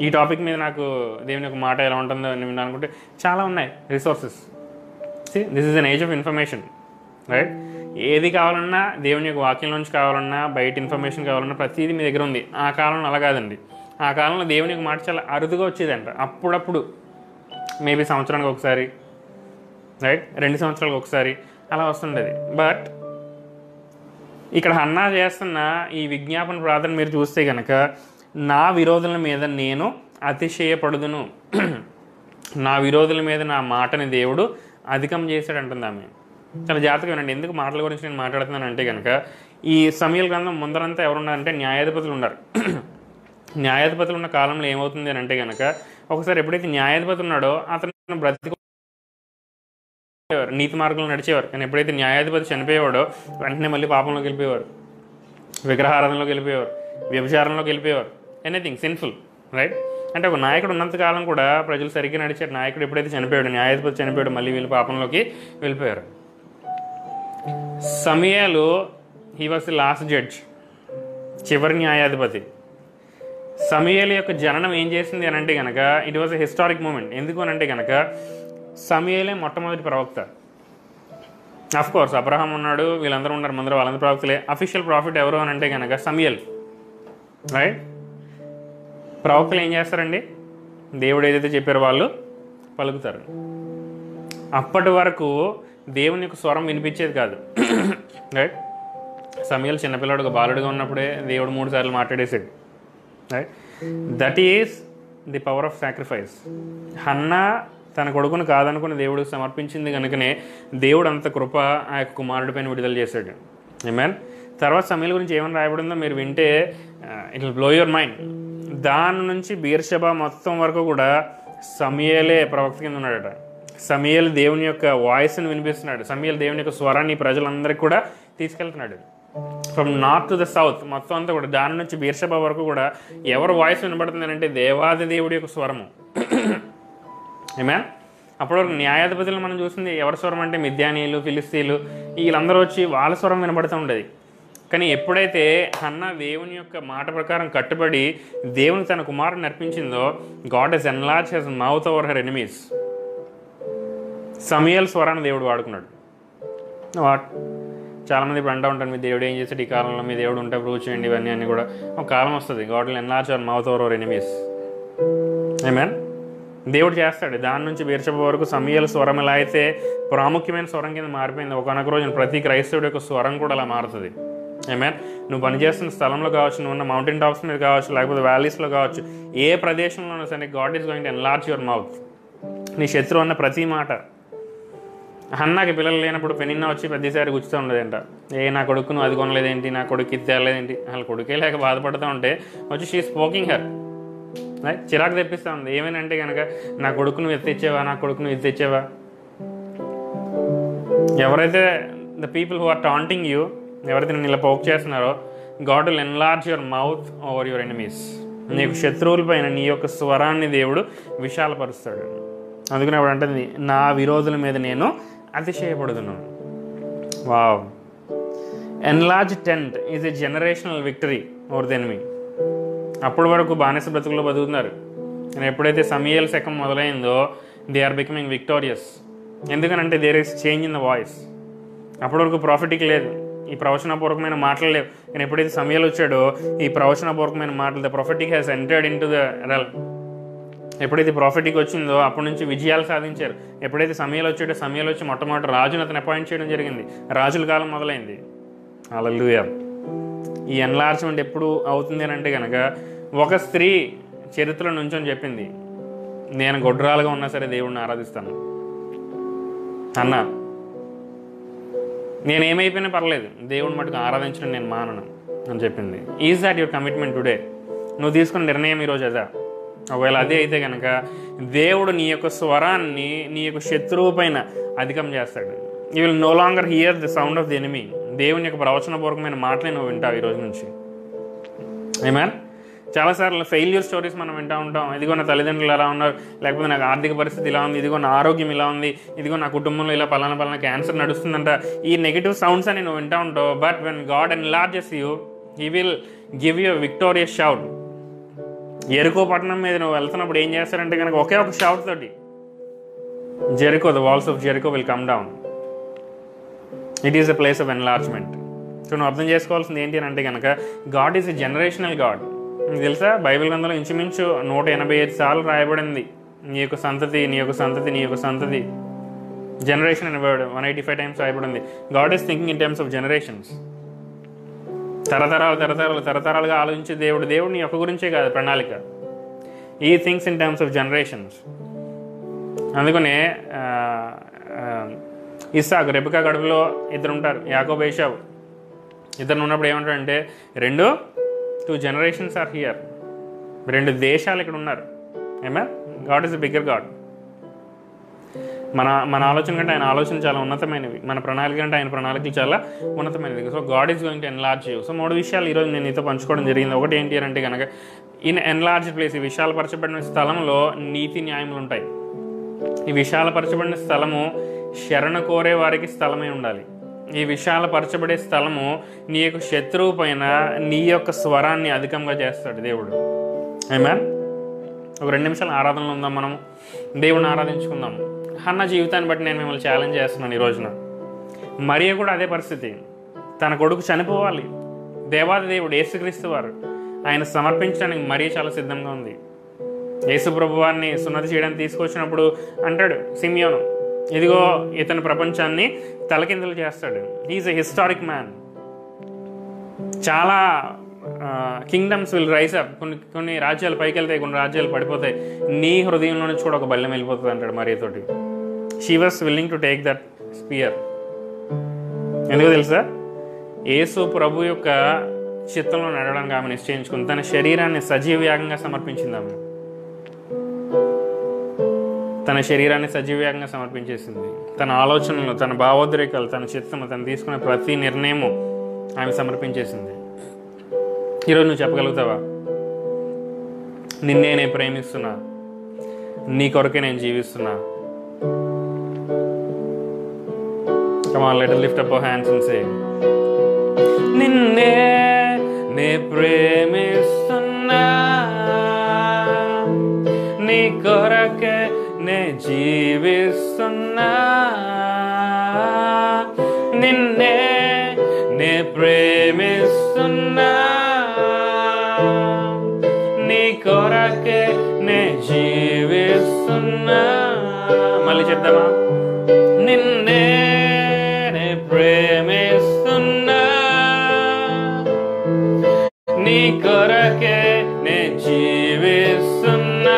ఈ టాపిక్ మీద నాకు దేవుని యొక్క మాట ఎలా ఉంటుందో నేను అనుకుంటే చాలా ఉన్నాయి resources. This is an age of information. Right. ఏది కావాలన్నా దేవుని యొక్క వాక్యం నుంచి కావాలన్నా, బయట ఇన్ఫర్మేషన్ కావాలన్నా ప్రతిదీ మీ దగ్గర ఉంది. ఆ కాలంలో అలా కాదండి. ఆ కాలంలో దేవుని యొక్క మాట చాలా అరుదుగా వచ్చేదంట. అప్పుడప్పుడు మేబీ సంవత్సరానికి ఒకసారి, రైట్, 2 సంవత్సరాలకు ఒకసారి అలా వస్తుండేది. బట్ ఇక్కడ హన్నా చేస్తున్న ఈ విజ్ఞాపన ప్రార్థన మీరు చూస్తే కనుక, నా విరోధుల మీద నేను అతిశయపడుదును, నా విరోధుల మీద నా మాటని దేవుడు అధికం చేశాడంటుంది ఆమె. చాలా జాగ్రత్తగా వినండి. ఎందుకు మాటల గురించి నేను మాట్లాడుతున్నానంటే కనుక, ఈ సమూయేలు గ్రంథం ముందరంతా ఎవరున్నారంటే న్యాయాధిపతులు ఉన్నారు. న్యాయాధిపతులు ఉన్న కాలంలో ఏమవుతుంది అని అంటే కనుక, ఒకసారి ఎప్పుడైతే న్యాయాధిపతి ఉన్నాడో అతను బ్రతికి నీతి మార్గంలో నడిచేవారు. కానీ ఎప్పుడైతే న్యాయాధిపతి చనిపోయేవాడో వెంటనే మళ్ళీ పాపంలోకి వెళ్ళిపోయేవారు, విగ్రహారాధనలోకి వెళ్ళిపోయేవారు, వ్యభిచారంలోకి వెళ్ళిపోయేవారు, ఎనీథింగ్ సిన్ఫుల్. రైట్. అంటే ఒక నాయకుడు ఉన్నంతకాలం కూడా ప్రజలు సరిగ్గా నడిచారు. నాయకుడు ఎప్పుడైతే చనిపోయాడు, న్యాయాధిపతి చనిపోయాడు, మళ్ళీ వీళ్ళు పాపంలోకి వెళ్ళిపోయారు. సమూయేలు he was the last judge, చివరి న్యాయాధిపతి. సమూయేలు యొక్క జననం ఏం చేసింది అని అంటే కనుక it was a historic moment. ఎందుకు అని అంటే కనుక సమూయేలే మొట్టమొదటి ప్రవక్త. అఫ్ కోర్స్ అబ్రహాం ఉన్నాడు, వీళ్ళందరూ ఉన్నారు ముందర, వాళ్ళందరూ ప్రవక్తలే. అఫీషియల్ ప్రాఫిట్ ఎవరు అని అంటే కనుక సమూయేలు. రైట్. ప్రవక్తలు ఏం చేస్తారండి? దేవుడు ఏదైతే చెప్పారో వాళ్ళు పలుకుతారు. అప్పటి వరకు దేవుని యొక్క స్వరం వినిపించేది కాదు. రైట్. సమూయేలు చిన్నపిల్లడు బాలుడుగా ఉన్నప్పుడే దేవుడు 3 సార్లు మాట్లాడేసాడు. Right. That is the power of sacrifice. Hannah తన కొడుకును కాదనుకుని దేవుడికి సమర్పించింది కనుకనే దేవుడు అంత కృప ఆ యొక్క కుమారుడి పైన విడుదల చేశాడు. ఆమేన్. తర్వాత సమూయేలు గురించి ఏమని రాయబడిందో మీరు వింటే it will blow your mind. దాని నుంచి బీర్షెబా మొత్తం వరకు కూడా సమూయేలే ప్రవక్త కింద ఉన్నాడట. సమూయేలు దేవుని యొక్క వాయిస్ని వినిపిస్తున్నాడు. సమూయేలు దేవుని యొక్క స్వరాన్ని ప్రజలందరికీ కూడా తీసుకెళ్తున్నాడు. From north to the south మొత్తం అంతా కూడా, దాని నుంచి బీర్షబా వరకు కూడా ఎవరు వాయిస్ వినబడుతుందంటే దేవాది దేవుడి యొక్క స్వరము. ఏమే అప్పటి వరకు న్యాయాధిపతులను మనం చూసింది ఎవరి స్వరం అంటే మిద్యానీయులు, ఫిలిస్తీన్లు, వీళ్ళందరూ వచ్చి వాళ్ళ స్వరం వినబడుతూ ఉండేది. కానీ ఎప్పుడైతే హన్నా దేవుని యొక్క మాట ప్రకారం కట్టుబడి దేవుని తన కుమారుని అర్పించిందో, God has enlarge his mouth over her enemies. సమూయేలు స్వరాన్ని దేవుడు వాడుకున్నాడు. వాట్ చాలామంది ఇప్పుడు అంటూ ఉంటారు, మీ దేవుడు ఏం చేస్తాడు ఈ కాలంలో, మీ దేవుడు ఉంటే ప్రూవ్ చేయండి, ఇవన్నీ అన్నీ కూడా. ఒక కాలం వస్తుంది, God will enlarge her mouth over her enemies. Amen. దేవుడు చేస్తాడు. దాని నుంచి బీర్షబా వరకు సమూయేలు స్వరం ఎలా అయితే ప్రాముఖ్యమైన స్వరం కింద మారిపోయింది, ఒకనొక రోజున ప్రతి క్రైస్తవుడి యొక్క స్వరం కూడా అలా మారుతుంది. ఆమేన్. నువ్వు పనిచేస్తున్న స్థలంలో కావచ్చు, నువ్వు ఉన్న మౌంటైన్ టాప్స్ మీద కావచ్చు, లేకపోతే వ్యాలీస్లో కావచ్చు, ఏ ప్రదేశంలో ఉన్నా సరే God is going to enlarge your mouth. నీ శత్రువు అన్న ప్రతి మాట. హన్నాకి పిల్లలు లేనప్పుడు పెనిన్నా వచ్చి ప్రతిసారి గుచ్చుతూ ఉండేదంట, నా కొడుకు నువ్వు అది కొనలేదేంటి, నా కొడుకు ఇది తేలేదేంటి, అసలు కొడుకే లేక బాధపడుతూ ఉంటే వచ్చి షీ స్పోకింగ్ హర్, చిరాకు తెప్పిస్తూ ఉంది. ఏమేనంటే కనుక, నా కొడుకు నువ్వు ఇది తెచ్చావా, నా కొడుకు నువ్వు ఇది తెచ్చావా. ఎవరైతే the people who are taunting you, ఎవరైతే నేను ఇలా పోక్ చేస్తున్నారో, God will enlarge your mouth over your enemies. నీకు శత్రువుల పైన నీ యొక్క స్వరాన్ని దేవుడు విశాలపరుస్తాడు. అందుకని అప్పుడు అంటుంది, నా విరోధుల మీద నేను అతిశయపడుతున్నాను. Wow. Enlarge tent is a generational victory over the enemy. అప్పటి వరకు బానిస బ్రతుకులో బతుకుతున్నారు. నేను ఎప్పుడైతే సమూయేలు శకం మొదలైందో, దే ఆర్ బికమింగ్ విక్టోరియస్. ఎందుకనంటే there is change in the voice. అప్పటి వరకు ప్రాఫిటిక్ లేదు, ఈ ప్రవచనపూర్వకమైన మాటలు లేవు. నేను ఎప్పుడైతే సమూయేలు వచ్చాడో, ఈ ప్రవచనపూర్వకమైన మాటలు, the prophetic has entered into the realm. ఎప్పుడైతే ప్రాఫిటిక్ వచ్చిందో అప్పటి నుంచి విజయాలు సాధించారు. ఎప్పుడైతే సమూయేలు వచ్చాడో, సమూయేలు వచ్చి మొట్టమొదటి రాజును అతను అపాయింట్ చేయడం జరిగింది. రాజుల కాలం మొదలైంది. హల్లెలూయా. ఈ ఎన్లార్జ్మెంట్ ఎప్పుడు అవుతుంది అని అంటే కనుక, ఒక స్త్రీ చరిత్ర నుంచొని చెప్పింది, నేను గొడ్రాలుగా ఉన్నా సరే దేవుడిని ఆరాధిస్తాను అన్నా, నేనేమైపోయినా పర్లేదు, దేవుని మటుకు ఆరాధించడం నేను మానను అని చెప్పింది. Is that your commitment today? నువ్వు తీసుకున్న నిర్ణయం ఈరోజు అదా? ఒకవేళ అదే అయితే కనుక, దేవుడు నీ యొక్క స్వరాన్ని నీ యొక్క శత్రువు పైన అధికం చేస్తాడు. You will know longer here the sound of the enemy. దేవుని యొక్క ప్రవచనపూర్వకమైన మాటలే నువ్వు వింటావు ఈ రోజు నుంచి. ఆమేన్. చాలాసార్లు ఫెయిల్యూర్ స్టోరీస్ మనం వింటూ ఉంటాం. ఇదిగో నా తల్లిదండ్రులు ఎలా ఉన్నారు, లేకపోతే నాకు ఆర్థిక పరిస్థితి ఇలా ఉంది, ఇదిగో నా ఆరోగ్యం ఇలా ఉంది, ఇదిగో నా కుటుంబంలో ఇలా పలానా క్యాన్సర్ నడుస్తుందంట. ఈ నెగిటివ్ సౌండ్స్ అని నువ్వు వింటూ ఉంటావు. But when God enlarges you, he will give you victorious shout. ఎరికో పట్టణం మీద నువ్వు వెళ్తున్నప్పుడు ఏం చేస్తారంటే కనుక, ఒకే ఒక షౌట్ తోటి Jericho, the walls of Jericho will come down. It is a place of enlargement. So నువ్వు అర్థం చేసుకోవాల్సింది ఏంటి అని అంటే కనుక, God is a generational God. నీకు తెలుసా, బైబిల్ గ్రంథంలో ఇంచుమించు 185 సార్లు రాయబడింది, నీ యొక్క సంతతి, నీ యొక్క సంతతి, నీ యొక్క సంతతి. జనరేషన్ అనే వర్డ్ 185 టైమ్స్ రాయబడింది. God is thinking in terms of generations. తరతరాలుగా ఆలోచించే దేవుడు నీ యొక్క గురించే కాదు ప్రణాళిక. ఈ things in terms of generations. అందుకనే ఇస్సాకు, రెబెకా గడుపులో ఇద్దరు ఉంటారు, యాకోబు, ఏశావు. ఇద్దరు ఉన్నప్పుడు ఏమంటారంటే, 2 generations ఆర్ హియర్. 2 దేశాలు ఇక్కడ ఉన్నారు. ఏమే, God is a bigger God. మన ఆలోచన కంటే ఆయన ఆలోచన చాలా ఉన్నతమైనవి, మన ప్రణాళిక కంటే ఆయన ప్రణాళికలు చాలా ఉన్నతమైనవి. So God is going to enlarge you. So 3 విషయాలు ఈరోజు నేను నీతో పంచుకోవడం జరిగింది. ఒకటి ఏంటి అంటే కనుక, ఇన్ ఎన్లార్జ్ ప్లేస్, ఈ విశాలపరచబడిన స్థలంలో నీతి న్యాయములు ఉంటాయి. ఈ విశాలపరచబడిన స్థలము శరణ కోరే వారికి స్థలమై ఉండాలి. ఈ విశాలపరచబడే స్థలము నీ యొక్క శత్రువు పైన నీ యొక్క స్వరాన్ని అధికంగా చేస్తాడు దేవుడు. ఆమేన్. ఒక 2 నిమిషాలు ఆరాధనలో ఉందాం, మనం దేవుడిని ఆరాధించుకుందాం. హన్నా జీవితాన్ని బట్టి నేను మిమ్మల్ని ఛాలెంజ్ చేస్తున్నాను ఈ రోజున. మరియ కూడా అదే పరిస్థితి. తన కొడుకు చనిపోవాలి, దేవాది దేవుడు యేసుక్రీస్తు వారు ఆయన సమర్పించడానికి మరియ చాలా సిద్ధంగా ఉంది. యేసు ప్రభు వారిని సున్నతి చేయడానికి తీసుకొచ్చినప్పుడు అంటాడు సిమియోను, ఇదిగో ఇతని ప్రపంచాన్ని తలకిందులు చేస్తాడు. He is a historic man. చాలా కింగ్డమ్స్ విల్ రైజ్ అప్. కొన్ని రాజ్యాలు పైకి వెళ్తాయి, కొన్ని రాజ్యాలు పడిపోతాయి. నీ హృదయంలో నుంచి కూడా ఒక బల్లెం వెళ్ళిపోతుంది అంటాడు మరియతోటి. She was willing to take that spear. ఎందుకో తెలుసా, యేసు ప్రభు యొక్క చిత్తంలో నడవడానికి ఆమె నిశ్చయించుకుంది. తన శరీరాన్ని సజీవయాగంగా సమర్పించింది. ఆమె తన శరీరాన్ని సజీవయాగంగా సమర్పించేసింది. తన ఆలోచనలు, తన భావోద్రేకాలు, తన చిత్తము, తను తీసుకునే ప్రతి నిర్ణయము ఆమె సమర్పించేసింది. ఈరోజు నువ్వు చెప్పగలుగుతావా, నిన్నే నేను ప్రేమిస్తున్నా, నీ కొరకే నేను జీవిస్తున్నా? Come on, let us lift up our hands and say, నిన్నే నే ప్రేమిస్తున్నా, నీ కొరకే నే జీవిస్తున్నా, నిన్నే నే ప్రేమిస్తున్నా, నీ కొరకే నే జీవిస్తున్నా. మళ్ళీ చెప్దామా? నిన్నే నే ప్రేమిస్తున్నా, నీ కొరకే నే జీవిస్తున్నా.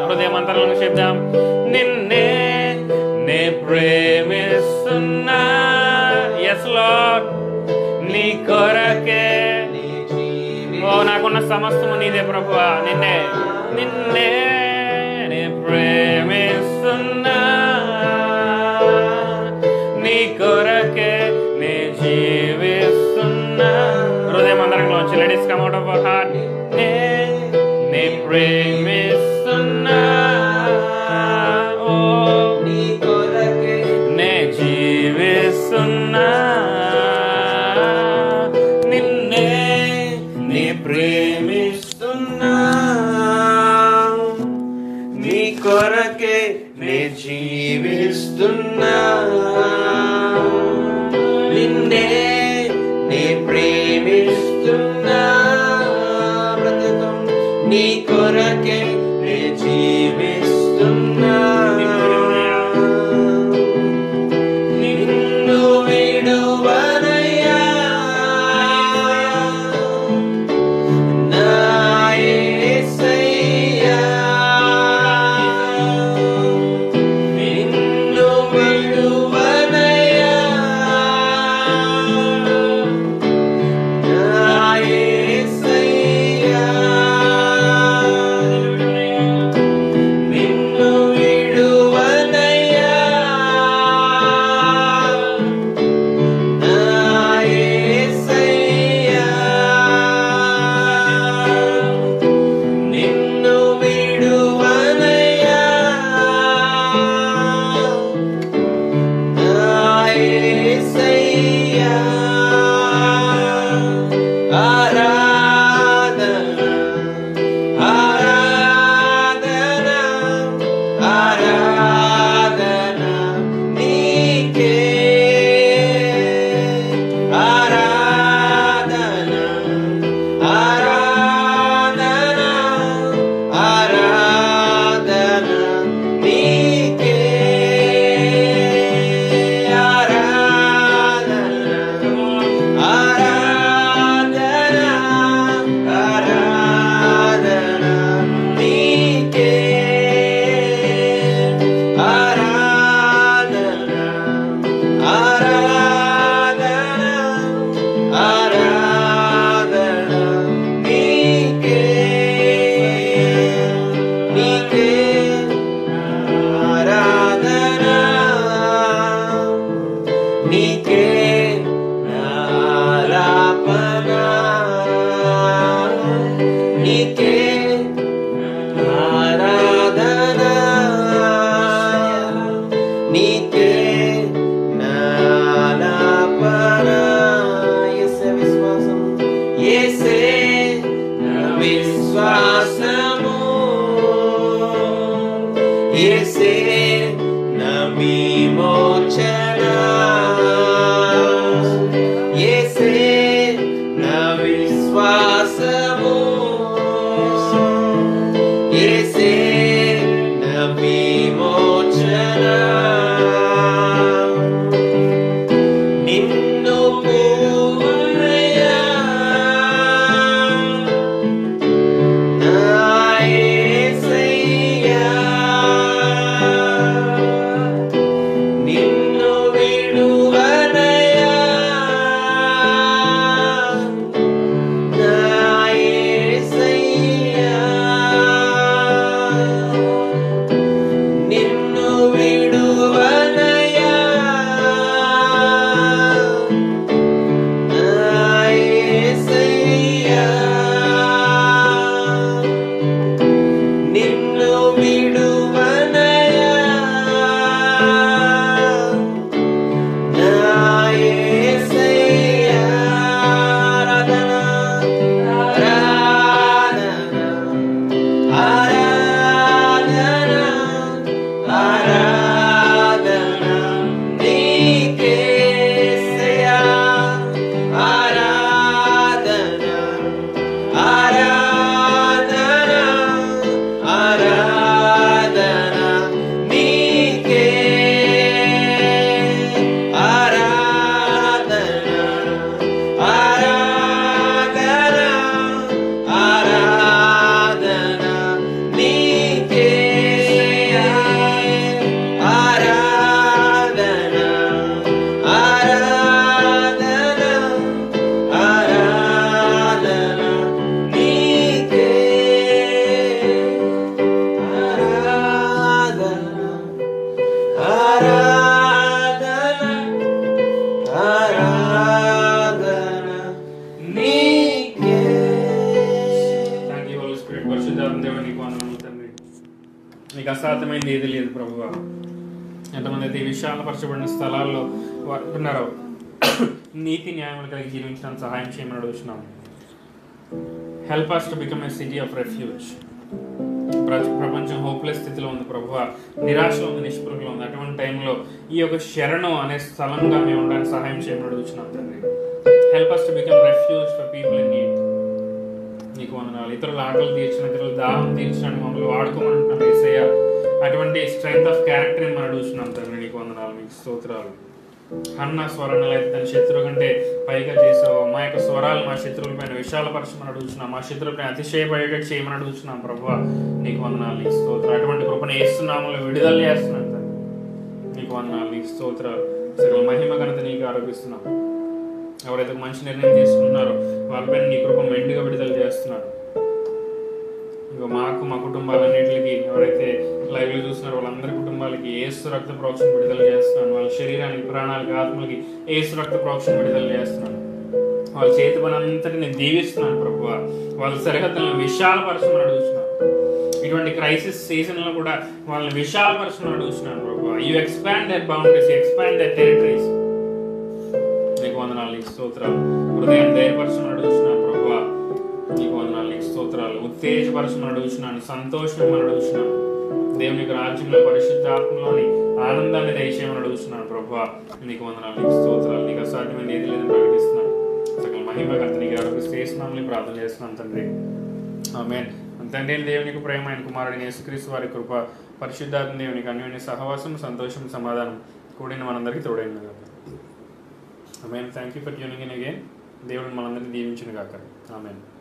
హృదయమంతరంలో చెప్దాం, నిన్నే నే ప్రేమిస్తున్నా. ఎస్ లార్డ్, నీ కొరకే. ఓ నాకున్న సమస్తము నీదే ప్రభువా, నిన్నే నిన్నే నే ప్రేమిస్తున్నా, నీ కొరకే నే జీవిస్తున్నా. హృదయమంతరంలోంచి ladies come out of our heart, నే ప్రేమిస్తున్నా, ఓ నీ కొరకే నే జీవిస్తున్నా, నిన్నే నే ప్రేమిస్తున్నా, నీ కొరకే నే జీవిస్తున్నా, నిన్నే నే ప్రేమిస్తున్నా, బ్రతుకం నీ కొరకే నే జీవిస్తున్నా. నిన్ను విడువనయ్యా నా యేసయ్యా, నిన్ను విడువనయ్యా నా యేసయ్యా, నిన్ను విడువనయ్యా నా యేసయ్యా, నిన్ను విడువనయ్యా నా యేసయ్యా. ఆరాధన ఆరాధన ఆరాధన నీకే, ఆరాధన ఆరాధన ఆరాధన నీకే, ఆరాధన ఆరాధన ఆరాధన నీకే, ఆరాధన ఆరాధన ఆరాధన నీకే, నీకే ఆరాధన, నీకే ఆలాపన, నీకే ఆరాధన, నీకే ఆలాపన. యేసే విశ్వాసం, యేసే విశ్వాసము, యేసే నా విమోచన, అసాధ్యమైంది ఏది లేదు ప్రభువా. ఎంతమంది అయితే విశాలపరచబడిన స్థలాల్లో ఉంటున్నారో నీతి న్యాయములు కలిగి జీవించడానికి సహాయం చేయమని అడుగుతున్నాం. Help us to become a city of refuge. ప్రపంచం హోప్లెస్ స్థితిలో ఉంది ప్రభువా, నిరాశలో ఉంది, నిష్పృహలో ఉంది. అటువంటి టైంలో ఈ యొక్క శరణం అనే స్థలంగా మేము ఉండడానికి సహాయం చేయమని అడుగుతున్నాం తండ్రి. Help us to become refuge for people in need. నీకు వందనాలు. ఇతరుల ఆకలి తీర్చిన, ఇతరుల దాహం తీర్చడానికి మమ్మల్ని వాడుకోమంటున్నాం యేసయ్య. అటువంటి స్ట్రెంగ్త్ ఆఫ్ క్యారెక్టర్ని మనం అడుగుతున్నాం తండ్రి. నీకు వందనాలు, మీకు స్తోత్రాలు. అన్న స్వరాన్ని అయితే తన శత్రువు కంటే పైగా చేసావు. మా యొక్క స్వరాలు మా శత్రువుల పైన విశాలపరచమని అడుగుతున్నాం. మా శత్రువులపై అతిశయపడేటట్టు చేయమని అడుగుతున్నాం ప్రభువా. నీకు వందనాలు, నీకు స్తోత్రాలు. అటువంటి కృపను యేసునామములో విడుదల చేస్తున్నాం తండ్రి. నీకు వందనాలు, నీకు స్తోత్రాలు. సకల మహిమ ఘనత నీకు ఆరోపిస్తున్నాం. ఎవరైతే మంచి నిర్ణయం తీసుకున్నారో వాళ్ళపైన నీ కృప మెండుగా విడుదల చేస్తున్నాడు. ఇంకా మాకు, మా కుటుంబాలన్నింటికి, ఎవరైతే లైవ్లో చూస్తున్నారో వాళ్ళందరి కుటుంబాలకి యేసు రక్త ప్రోక్షణ విడుదల చేస్తున్నాను. వాళ్ళ శరీరానికి, ప్రాణాలకి, ఆత్మలకి యేసు రక్త ప్రోక్షణ విడుదల చేస్తున్నాను. వాళ్ళ చేతి పని అంతటి నేను దీవిస్తున్నాను ప్రభువా. వాళ్ళ సరిహద్దులను విశాలపరచమని అడుగుతున్నాను. ఇటువంటి క్రైసిస్ సీజన్లో కూడా వాళ్ళని విశాలపరచమని అడుగుతున్నాను ప్రభువా. You expand their boundaries, expand their territories. నీకు వందనాలు, నీకు స్తోత్రాలు. హృదయం ధైర్యపరచమని అడుగుతున్నాను ప్రభువా. నీకు వందనాలు, నీకు స్తోత్రాలు. ఉత్తేజపరచమని అడుగుతున్నాను, సంతోషమని అడుగుతున్నాను. దేవుని యొక్క రాజ్యంలో, పరిశుద్ధాత్మలోని ఆనందాన్ని దయచేయమని అడుగుతున్నాను ప్రభువా. నీకు వందనాలు, నీకు స్తోత్రాలు. నీకు అసాధ్యమైన ఏది లేదని ప్రకటిస్తున్నాను. సకల మహిమ ఘనత నీకు ఆరోపిస్తున్నామని ప్రార్థన చేస్తున్నాను తండ్రి. ఆమేన్. తండ్రి దేవునికి ప్రేమ, ఆయన కుమారుడిని యేసుక్రీస్తు వారి కృప, పరిశుద్ధాత్మ దేవునికి అన్యోన్య సహవాసం, సంతోషం, సమాధానం కూడిన మనందరికీ తోడైంది కాక. Amen. Thank you for tuning in again. దేవుడు మనందరినీ దీవించును గాక. ఆమేన్.